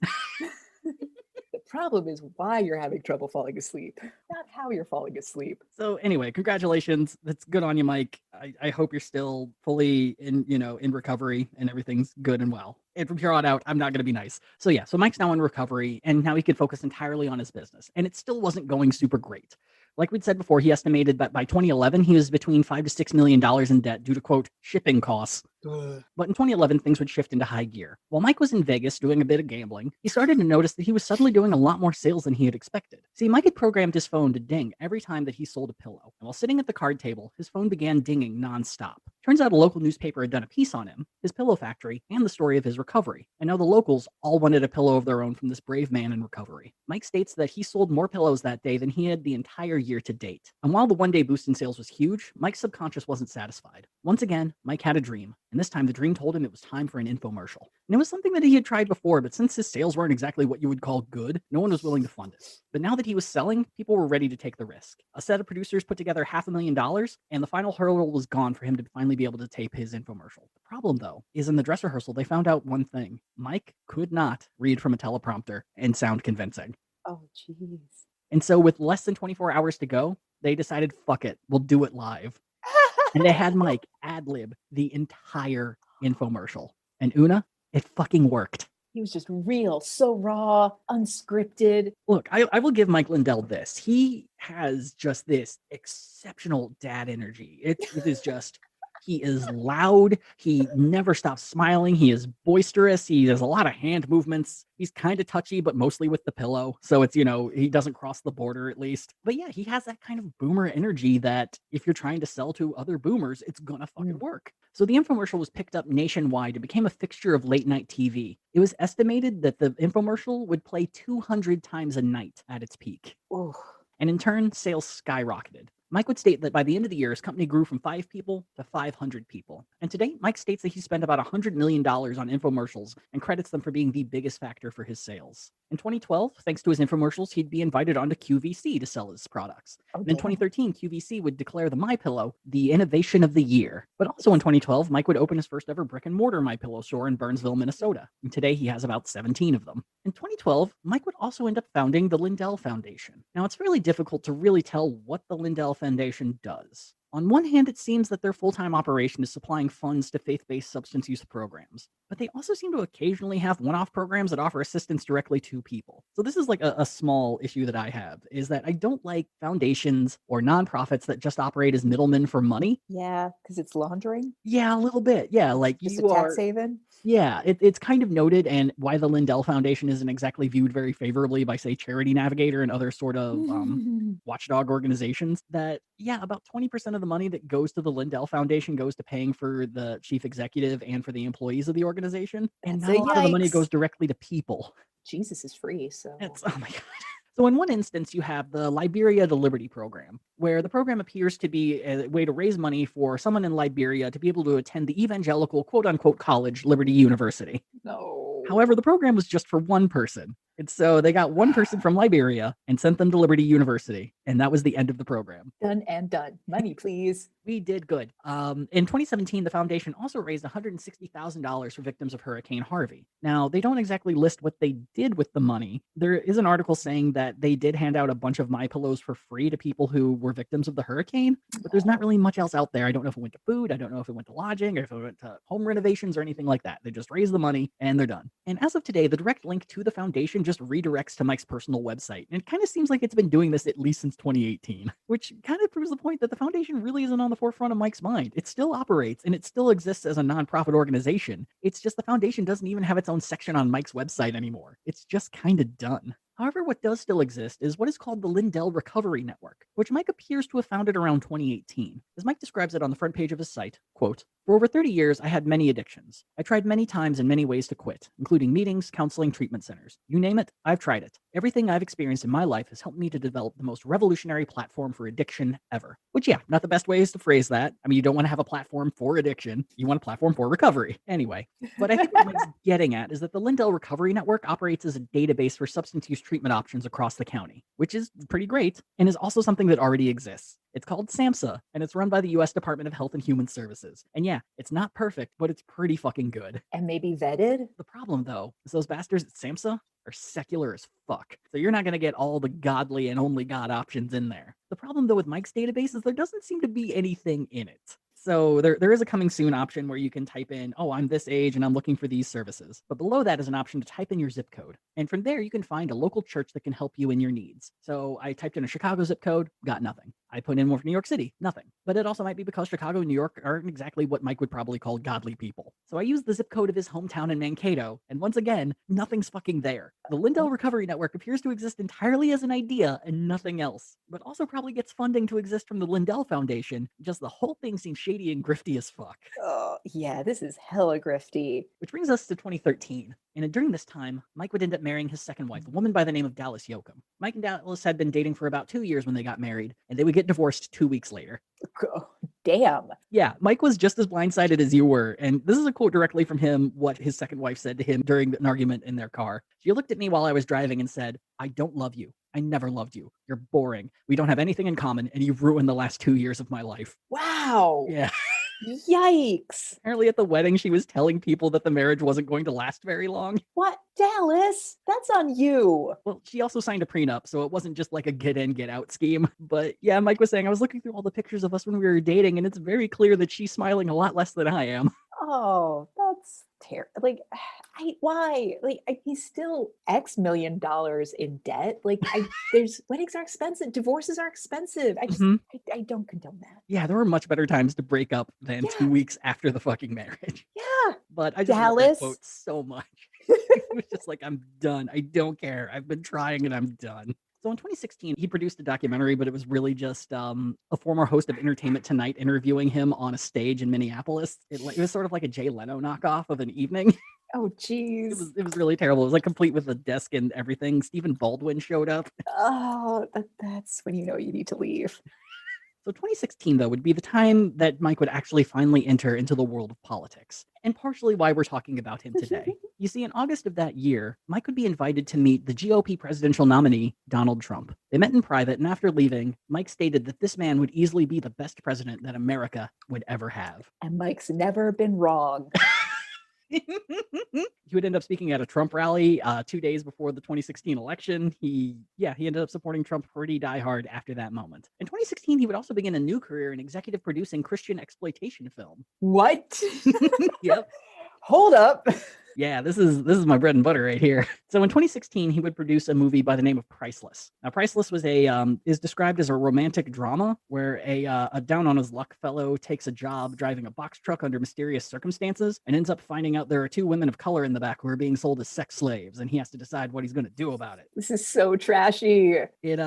the problem is why you're having trouble falling asleep, not how you're falling asleep. So anyway, congratulations. That's good on you, Mike. I hope you're still fully in recovery and everything's good and well. And from here on out, I'm not going to be nice. So yeah, so Mike's now in recovery and now he can focus entirely on his business. And it still wasn't going super great. Like we'd said before, he estimated that by 2011, he was between $5 to $6 million in debt due to, quote, shipping costs. But in 2011, things would shift into high gear. While Mike was in Vegas doing a bit of gambling, he started to notice that he was suddenly doing a lot more sales than he had expected. See, Mike had programmed his phone to ding every time that he sold a pillow. And while sitting at the card table, his phone began dinging nonstop. Turns out a local newspaper had done a piece on him, his pillow factory, and the story of his recovery. And now the locals all wanted a pillow of their own from this brave man in recovery. Mike states that he sold more pillows that day than he had the entire year to date. And while the one-day boost in sales was huge, Mike's subconscious wasn't satisfied. Once again, Mike had a dream, and this time the dream told him it was time for an infomercial. And it was something that he had tried before, but since his sales weren't exactly what you would call good, no one was willing to fund it. But now that he was selling, people were ready to take the risk. A set of producers put together $500,000, and the final hurdle was gone for him to finally be able to tape his infomercial. The problem, though, is in the dress rehearsal, they found out one thing. Mike could not read from a teleprompter and sound convincing. Oh, jeez. And so with less than 24 hours to go, they decided, fuck it, we'll do it live. And they had Mike ad-lib the entire infomercial. And Una, it fucking worked. He was just real, so raw, unscripted. Look, I will give Mike Lindell this. He has just this exceptional dad energy. It is just, he is loud. He never stops smiling. He is boisterous. He does a lot of hand movements. He's kind of touchy, but mostly with the pillow. So it's, he doesn't cross the border at least. But yeah, he has that kind of boomer energy that if you're trying to sell to other boomers, it's gonna fucking work. So the infomercial was picked up nationwide. It became a fixture of late night TV. It was estimated that the infomercial would play 200 times a night at its peak. Ooh. And in turn, sales skyrocketed. Mike would state that by the end of the year, his company grew from 5 people to 500 people. And today, Mike states that he spent about $100 million on infomercials and credits them for being the biggest factor for his sales. In 2012, thanks to his infomercials, he'd be invited onto QVC to sell his products. And in 2013, QVC would declare the MyPillow the innovation of the year. But also in 2012, Mike would open his first ever brick and mortar MyPillow store in Burnsville, Minnesota. And today he has about 17 of them. In 2012, Mike would also end up founding the Lindell Foundation. Now, it's really difficult to really tell what the Lindell Foundation does. On one hand, it seems that their full-time operation is supplying funds to faith-based substance use programs, but they also seem to occasionally have one-off programs that offer assistance directly to people. So this is like a small issue that I have, is that I don't like foundations or nonprofits that just operate as middlemen for money. Yeah, because it's laundering? Yeah, a little bit. Yeah, like just a tax haven? Yeah, it's kind of noted, and why the Lindell Foundation isn't exactly viewed very favorably by, say, Charity Navigator and other sort of watchdog organizations, that, yeah, about 20% of the money that goes to the Lindell Foundation goes to paying for the chief executive and for the employees of the organization, and not a lot of the money goes directly to people. Jesus is free, so... Oh my God. So in one instance, you have the Liberia to Liberty program, where the program appears to be a way to raise money for someone in Liberia to be able to attend the evangelical quote-unquote college, Liberty University. No. However, the program was just for one person. And so they got one person from Liberia and sent them to Liberty University. And that was the end of the program. Done and done. Money, please. We did good. In 2017, the foundation also raised $160,000 for victims of Hurricane Harvey. Now, they don't exactly list what they did with the money. There is an article saying that they did hand out a bunch of MyPillows for free to people who were victims of the hurricane, but there's not really much else out there. I don't know if it went to food, I don't know if it went to lodging, or if it went to home renovations or anything like that. They just raised the money and they're done. And as of today, the direct link to the foundation just redirects to Mike's personal website. And it kind of seems like it's been doing this at least since 2018, which kind of proves the point that the foundation really isn't on the forefront of Mike's mind. It still operates and it still exists as a nonprofit organization. It's just the foundation doesn't even have its own section on Mike's website anymore. It's just kind of done. However, what does still exist is what is called the Lindell Recovery Network, which Mike appears to have founded around 2018. As Mike describes it on the front page of his site, quote, "For over 30 years, I had many addictions. I tried many times in many ways to quit, including meetings, counseling, treatment centers. You name it, I've tried it. Everything I've experienced in my life has helped me to develop the most revolutionary platform for addiction ever." Which, yeah, not the best ways to phrase that. I mean, you don't want to have a platform for addiction. You want a platform for recovery. Anyway, but I think what Mike's getting at is that the Lindell Recovery Network operates as a database for substance use treatment options across the county, which is pretty great and is also something that already exists. It's called SAMHSA, and it's run by the U.S. Department of Health and Human Services. And yeah, it's not perfect, but it's pretty fucking good. And maybe vetted? The problem, though, is those bastards at SAMHSA are secular as fuck. So you're not going to get all the godly and only God options in there. The problem, though, with Mike's database is there doesn't seem to be anything in it. So there is a coming soon option where you can type in, oh, I'm this age and I'm looking for these services. But below that is an option to type in your zip code. And from there, you can find a local church that can help you in your needs. So I typed in a Chicago zip code, got nothing. I put in one for New York City, nothing. But it also might be because Chicago and New York aren't exactly what Mike would probably call godly people. So I used the zip code of his hometown in Mankato, and once again, nothing's fucking there. The Lindell Recovery Network appears to exist entirely as an idea and nothing else, but also probably gets funding to exist from the Lindell Foundation. Just the whole thing seems shady and grifty as fuck. Oh, yeah, this is hella grifty. Which brings us to 2013. And during this time, Mike would end up marrying his second wife, a woman by the name of Dallas Yoakum. Mike and Dallas had been dating for about 2 years when they got married, and they would get divorced 2 weeks later. Oh, damn. Yeah, Mike was just as blindsided as you were. And this is a quote directly from him, what his second wife said to him during an argument in their car. She looked at me while I was driving and said, "I don't love you. I never loved you. You're boring. We don't have anything in common, and you've ruined the last 2 years of my life." Wow. Yeah. Yikes. Apparently at the wedding, she was telling people that the marriage wasn't going to last very long. What? Dallas? That's on you. Well, she also signed a prenup, so it wasn't just like a get in, get out scheme. But yeah, Mike was saying, I was looking through all the pictures of us when we were dating, and it's very clear that she's smiling a lot less than I am. Oh, that's terrible. Like, why? Like, he's still X million dollars in debt. Like, there's weddings are expensive. Divorces are expensive. I don't condone that. Yeah, there were much better times to break up than 2 weeks after the fucking marriage. Yeah. But I just love that quote so much. It was just like, I'm done. I don't care. I've been trying and I'm done. So in 2016, he produced a documentary, but it was really just a former host of Entertainment Tonight interviewing him on a stage in Minneapolis. It was sort of like a Jay Leno knockoff of an evening. Oh, geez. It was really terrible. It was like complete with a desk and everything. Stephen Baldwin showed up. Oh, that's when you know you need to leave. So 2016, though, would be the time that Mike would actually finally enter into the world of politics, and partially why we're talking about him today. You see, in August of that year, Mike would be invited to meet the GOP presidential nominee, Donald Trump. They met in private, and after leaving, Mike stated that this man would easily be the best president that America would ever have. And Mike's never been wrong. He would end up speaking at a Trump rally 2 days before the 2016 election. He ended up supporting Trump pretty diehard after that moment. In 2016, he would also begin a new career in executive producing Christian exploitation film. What? Yep. Hold up. Yeah, this is my bread and butter right here. So in 2016, he would produce a movie by the name of Priceless. Now, Priceless was is described as a romantic drama where a down on his luck fellow takes a job driving a box truck under mysterious circumstances and ends up finding out there are 2 women of color in the back who are being sold as sex slaves, and he has to decide what he's going to do about it. This is so trashy. It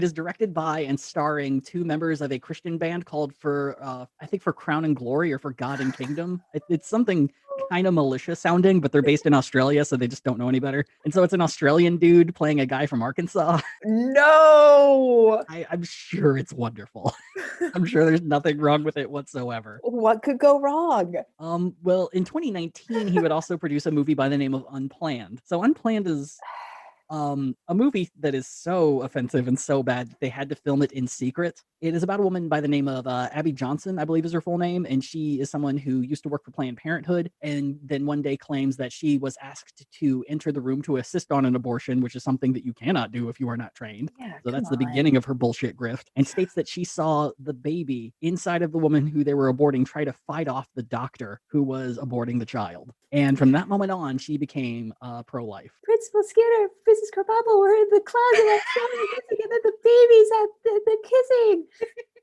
is directed by and starring 2 members of a Christian band called I think for Crown and Glory or for God and Kingdom. It's something kind of malicious sounding, but they're based in Australia, so they just don't know any better. And so it's an Australian dude playing a guy from Arkansas. No! I'm sure it's wonderful. I'm sure there's nothing wrong with it whatsoever. What could go wrong? Well, in 2019, he would also produce a movie by the name of Unplanned. So Unplanned is A movie that is so offensive and so bad that they had to film it in secret. It is about a woman by the name of Abby Johnson, I believe is her full name, and she is someone who used to work for Planned Parenthood, and then one day claims that she was asked to enter the room to assist on an abortion, which is something that you cannot do if you are not trained. Yeah, So come that's the on. beginning of her bullshit grift, and states that she saw the baby inside of the woman who they were aborting try to fight off the doctor who was aborting the child. And from that moment on, she became pro-life. Principal Skinner, Mrs. Krabappel were in the closet outside, and then the babies had the kissing.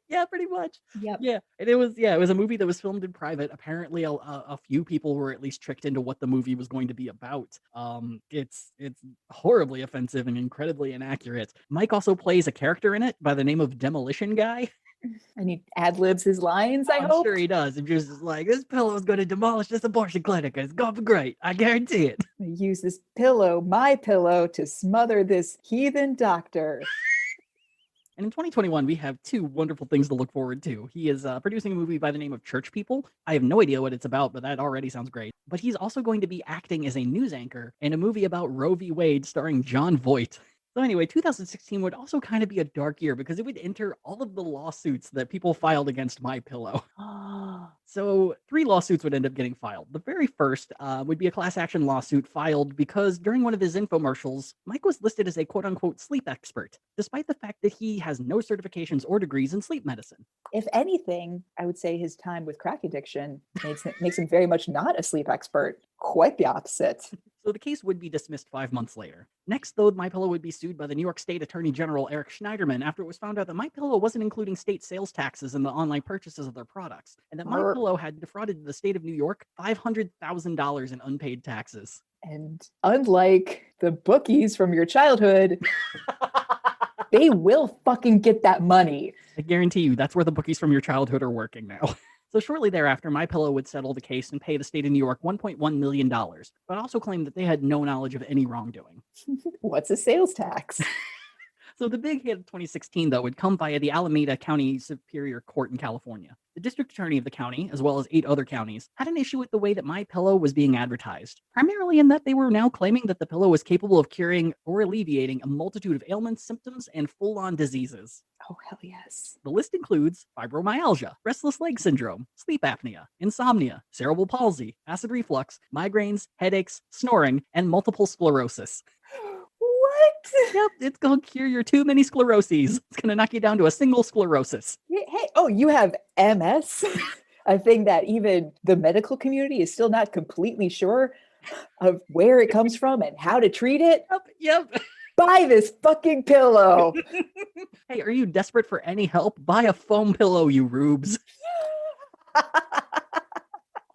Yeah, pretty much. Yep. Yeah, and it was a movie that was filmed in private. Apparently, a few people were at least tricked into what the movie was going to be about. It's horribly offensive and incredibly inaccurate. Mike also plays a character in it by the name of Demolition Guy. And he ad-libs his lines, I I'm hope. sure he does. And just like, this pillow is going to demolish this abortion clinic. It's going to be great. I guarantee it. I use this pillow, my pillow, to smother this heathen doctor. And in 2021, we have two wonderful things to look forward to. He is producing a movie by the name of Church People. I have no idea what it's about, but that already sounds great. But he's also going to be acting as a news anchor in a movie about Roe v. Wade starring Jon Voight. So anyway, 2016 would also kind of be a dark year because it would enter all of the lawsuits that people filed against MyPillow. So 3 lawsuits would end up getting filed. The very first would be a class action lawsuit filed because during one of his infomercials, Mike was listed as a quote-unquote sleep expert, despite the fact that he has no certifications or degrees in sleep medicine. If anything, I would say his time with crack addiction makes him very much not a sleep expert. Quite the opposite. So the case would be dismissed 5 months later. Next, though, MyPillow would be sued by the New York State Attorney General Eric Schneiderman after it was found out that MyPillow wasn't including state sales taxes in the online purchases of their products, and that MyPillow had defrauded the state of New York $500,000 in unpaid taxes. And unlike the bookies from your childhood, they will fucking get that money. I guarantee you, that's where the bookies from your childhood are working now. So shortly thereafter, MyPillow would settle the case and pay the state of New York $1.1 million, but also claimed that they had no knowledge of any wrongdoing. What's a sales tax? So the big hit of 2016, though, would come via the Alameda County Superior Court in California. The district attorney of the county, as well as 8 other counties, had an issue with the way that MyPillow was being advertised, primarily in that they were now claiming that the pillow was capable of curing or alleviating a multitude of ailments, symptoms, and full-on diseases. Oh, hell yes. The list includes fibromyalgia, restless leg syndrome, sleep apnea, insomnia, cerebral palsy, acid reflux, migraines, headaches, snoring, and multiple sclerosis. What? Yep, it's going to cure your too many scleroses. It's going to knock you down to a single sclerosis. Hey, oh, you have MS? A thing that even the medical community is still not completely sure of where it comes from and how to treat it. Yep. Buy this fucking pillow. Hey, are you desperate for any help? Buy a foam pillow, you rubes.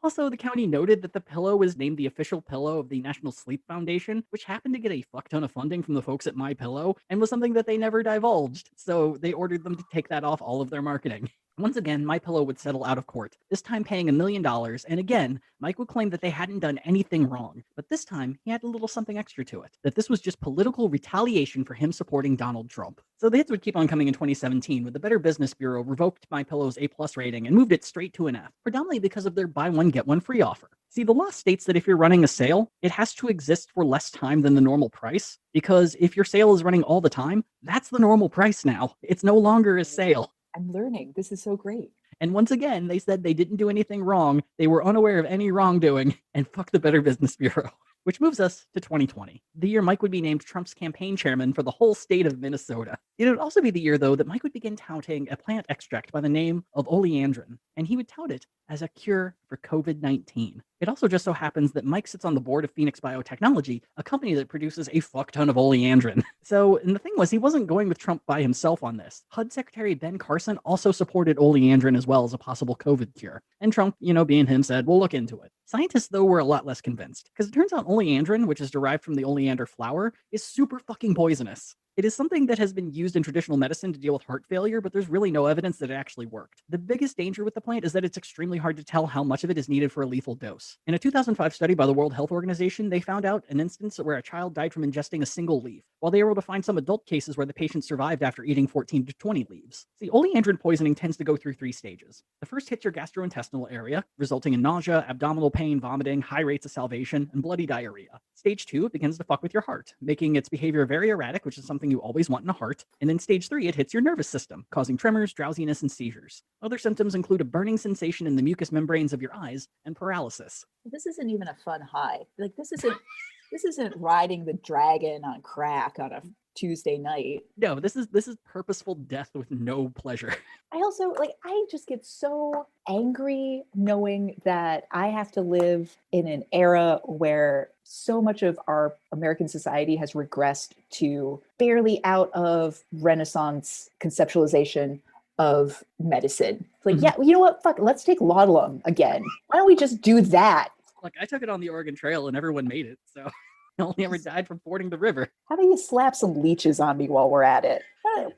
Also, the county noted that the pillow was named the official pillow of the National Sleep Foundation, which happened to get a fuck ton of funding from the folks at MyPillow and was something that they never divulged. So they ordered them to take that off all of their marketing. Once again, MyPillow would settle out of court, this time paying $1 million, and again, Mike would claim that they hadn't done anything wrong, but this time he had a little something extra to it, that this was just political retaliation for him supporting Donald Trump. So the hits would keep on coming in 2017, with the Better Business Bureau revoked MyPillow's A+ rating and moved it straight to an F, predominantly because of their buy one, get one free offer. See, the law states that if you're running a sale, it has to exist for less time than the normal price, because if your sale is running all the time, that's the normal price now. It's no longer a sale. I'm learning. This is so great. And once again, they said they didn't do anything wrong. They were unaware of any wrongdoing, and fuck the Better Business Bureau. Which moves us to 2020, the year Mike would be named Trump's campaign chairman for the whole state of Minnesota. It would also be the year, though, that Mike would begin touting a plant extract by the name of oleandrin, and he would tout it as a cure for COVID-19. It also just so happens that Mike sits on the board of Phoenix Biotechnology, a company that produces a fuck ton of oleandrin. So, and the thing was, he wasn't going with Trump by himself on this. HUD Secretary Ben Carson also supported oleandrin as well as a possible COVID cure. And Trump, being him, said, we'll look into it. Scientists, though, were a lot less convinced, because it turns out oleandrin, which is derived from the oleander flower, is super fucking poisonous. It is something that has been used in traditional medicine to deal with heart failure, but there's really no evidence that it actually worked. The biggest danger with the plant is that it's extremely hard to tell how much of it is needed for a lethal dose. In a 2005 study by the World Health Organization, they found out an instance where a child died from ingesting a single leaf. while they were able to find some adult cases where the patient survived after eating 14 to 20 leaves. See, oleandrin poisoning tends to go through 3 stages. The first hits your gastrointestinal area, resulting in nausea, abdominal pain, vomiting, high rates of salivation, and bloody diarrhea. Stage 2 begins to fuck with your heart, making its behavior very erratic, which is something you always want in a heart. And in stage 3, it hits your nervous system, causing tremors, drowsiness, and seizures. Other symptoms include a burning sensation in the mucous membranes of your eyes and paralysis. This isn't even a fun high. Like this isn't riding the dragon on crack on a Tuesday night. No, this is purposeful death with no pleasure. I just get so angry knowing that I have to live in an era where so much of our American society has regressed to barely out of Renaissance conceptualization of medicine. Like, yeah, you know what? Fuck, let's take laudanum again. Why don't we just do that? Like, I took it on the Oregon Trail and everyone made it, so I only ever died from fording the river. How about you slap some leeches on me while we're at it?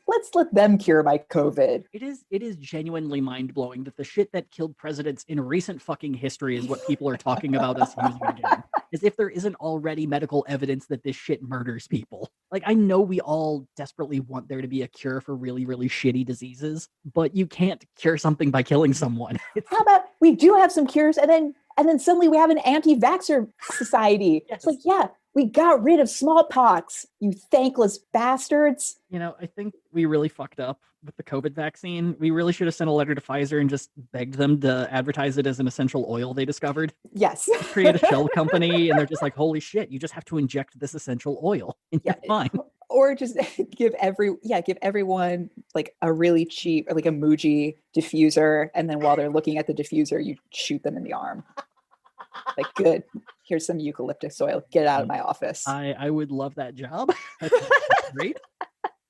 Let's let them cure my COVID. It is genuinely mind-blowing that the shit that killed presidents in recent fucking history is what people are talking about us using again. As if there isn't already medical evidence that this shit murders people. Like, I know we all desperately want there to be a cure for really, really shitty diseases, but you can't cure something by killing someone. How about we do have some cures and then suddenly we have an anti-vaxxer society. Yes. It's like, yeah, we got rid of smallpox, you thankless bastards. You know, I think we really fucked up with the COVID vaccine. We really should have sent a letter to Pfizer and just begged them to advertise it as an essential oil they discovered. Yes. Create a shell company, and they're just like, holy shit, you just have to inject this essential oil, and you're fine. Or just give everyone like a really cheap, like a Muji diffuser, and then while they're looking at the diffuser, you shoot them in the arm. Like, good. Here's some eucalyptus oil. Get out of my office. I would love that job. That's great.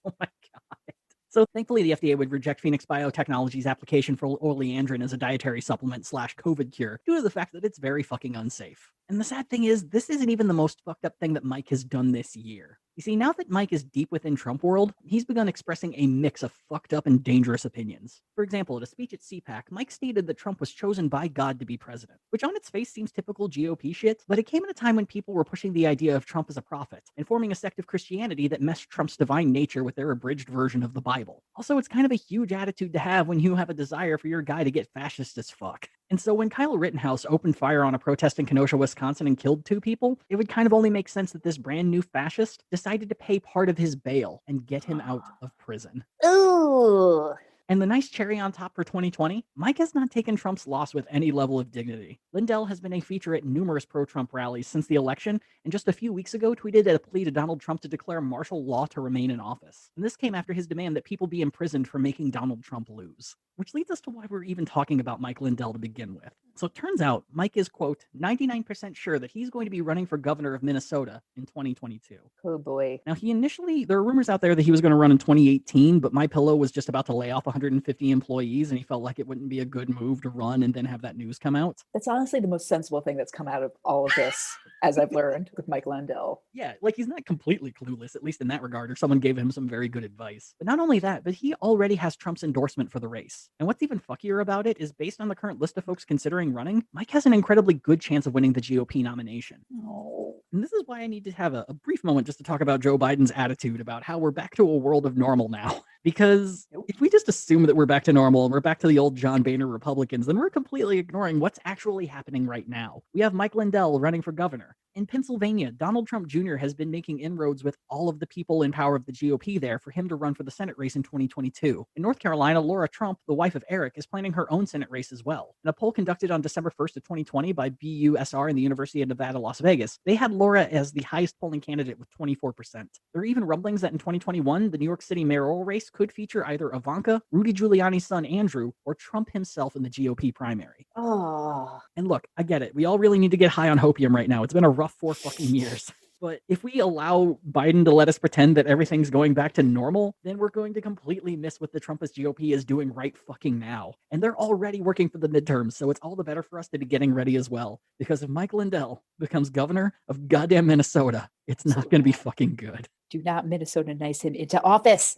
Oh my God. So thankfully, the FDA would reject Phoenix Biotechnology's application for oleandrin as a dietary supplement / COVID cure due to the fact that it's very fucking unsafe. And the sad thing is, this isn't even the most fucked up thing that Mike has done this year. You see, now that Mike is deep within Trump world, he's begun expressing a mix of fucked up and dangerous opinions. For example, at a speech at CPAC, Mike stated that Trump was chosen by God to be president, which on its face seems typical GOP shit, but it came at a time when people were pushing the idea of Trump as a prophet and forming a sect of Christianity that meshed Trump's divine nature with their abridged version of the Bible. Also, it's kind of a huge attitude to have when you have a desire for your guy to get fascist as fuck. And so when Kyle Rittenhouse opened fire on a protest in Kenosha, Wisconsin and killed 2 people, it would kind of only make sense that this brand new fascist decided to pay part of his bail and get him out of prison. Ooh. And the nice cherry on top for 2020, Mike has not taken Trump's loss with any level of dignity. Lindell has been a feature at numerous pro-Trump rallies since the election, and just a few weeks ago tweeted a plea to Donald Trump to declare martial law to remain in office. And this came after his demand that people be imprisoned for making Donald Trump lose. Which leads us to why we're even talking about Mike Lindell to begin with. So it turns out Mike is, quote, 99% sure that he's going to be running for governor of Minnesota in 2022. Oh boy. Now, there were rumors out there that he was going to run in 2018, but MyPillow was just about to lay off 150 employees, and he felt like it wouldn't be a good move to run and then have that news come out. That's honestly the most sensible thing that's come out of all of this, as I've learned with Mike Lindell. Yeah, like he's not completely clueless, at least in that regard, or someone gave him some very good advice. But not only that, but he already has Trump's endorsement for the race. And what's even fuckier about it is based on the current list of folks considering running, Mike has an incredibly good chance of winning the GOP nomination. Oh. And this is why I need to have a brief moment just to talk about Joe Biden's attitude about how we're back to a world of normal now. Because if we just assume that we're back to normal and we're back to the old John Boehner Republicans, then we're completely ignoring what's actually happening right now. We have Mike Lindell running for governor. In Pennsylvania, Donald Trump Jr. has been making inroads with all of the people in power of the GOP there for him to run for the Senate race in 2022. In North Carolina, Laura Trump, the wife of Eric, is planning her own Senate race as well. In a poll conducted on December 1st of 2020 by BUSR and the University of Nevada, Las Vegas, they had Laura as the highest polling candidate with 24%. There are even rumblings that in 2021, the New York City mayoral race could feature either Ivanka, Rudy Giuliani's son Andrew, or Trump himself in the GOP primary. Oh. And look, I get it. We all really need to get high on hopium right now. It's been a rough 4 fucking years. But if we allow Biden to let us pretend that everything's going back to normal, then we're going to completely miss what the Trumpist GOP is doing right fucking now. And they're already working for the midterms, so it's all the better for us to be getting ready as well. Because if Mike Lindell becomes governor of goddamn Minnesota, it's not going to be fucking good. Do not Minnesota nice him into office.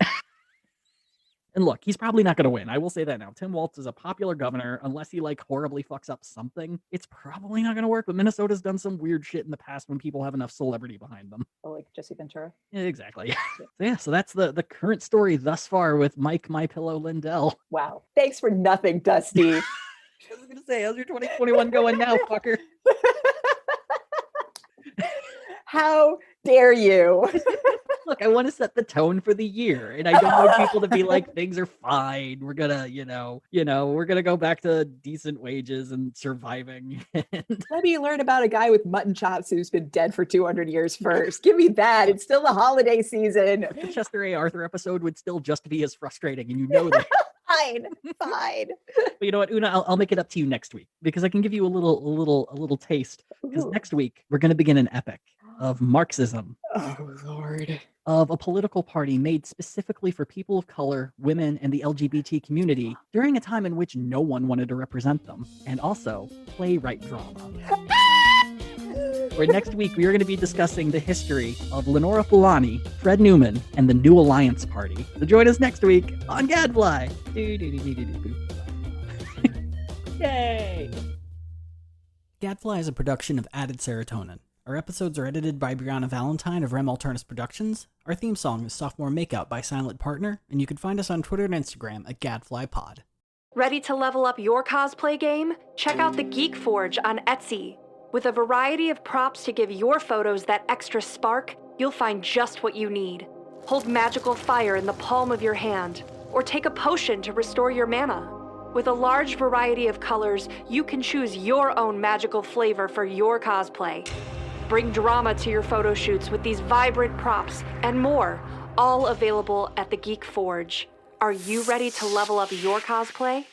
And look, he's probably not going to win. I will say that now. Tim Walz is a popular governor. Unless he like horribly fucks up something, it's probably not going to work. But Minnesota's done some weird shit in the past when people have enough celebrity behind them. Oh, like Jesse Ventura? Yeah, exactly. So that's the current story thus far with Mike My Pillow Lindell. Wow. Thanks for nothing, Dusty. I was going to say, how's your 2021 going now, fucker? How dare you? Look, I want to set the tone for the year, and I don't want people to be like, things are fine. We're gonna, we're gonna go back to decent wages and surviving. Let me learn about a guy with mutton chops who's been dead for 200 years first. Give me that. It's still the holiday season. The Chester A. Arthur episode would still just be as frustrating, and you know that. Fine. But you know what, Una? I'll make it up to you next week because I can give you a little taste. Because next week we're gonna begin an epic of Marxism. Oh Lord. Of a political party made specifically for people of color, women, and the LGBT community during a time in which no one wanted to represent them, and also playwright drama. Where next week we are going to be discussing the history of Lenora Fulani, Fred Newman, and the New Alliance Party. So join us next week on Gadfly. Yay! Gadfly is a production of Added Serotonin. Our episodes are edited by Brianna Valentine of Rem Alternus Productions. Our theme song is Sophomore Makeout by Silent Partner, and you can find us on Twitter and Instagram at GadflyPod. Ready to level up your cosplay game? Check out the Geek Forge on Etsy. With a variety of props to give your photos that extra spark, you'll find just what you need. Hold magical fire in the palm of your hand, or take a potion to restore your mana. With a large variety of colors, you can choose your own magical flavor for your cosplay. Bring drama to your photo shoots with these vibrant props and more, all available at the Geek Forge. Are you ready to level up your cosplay?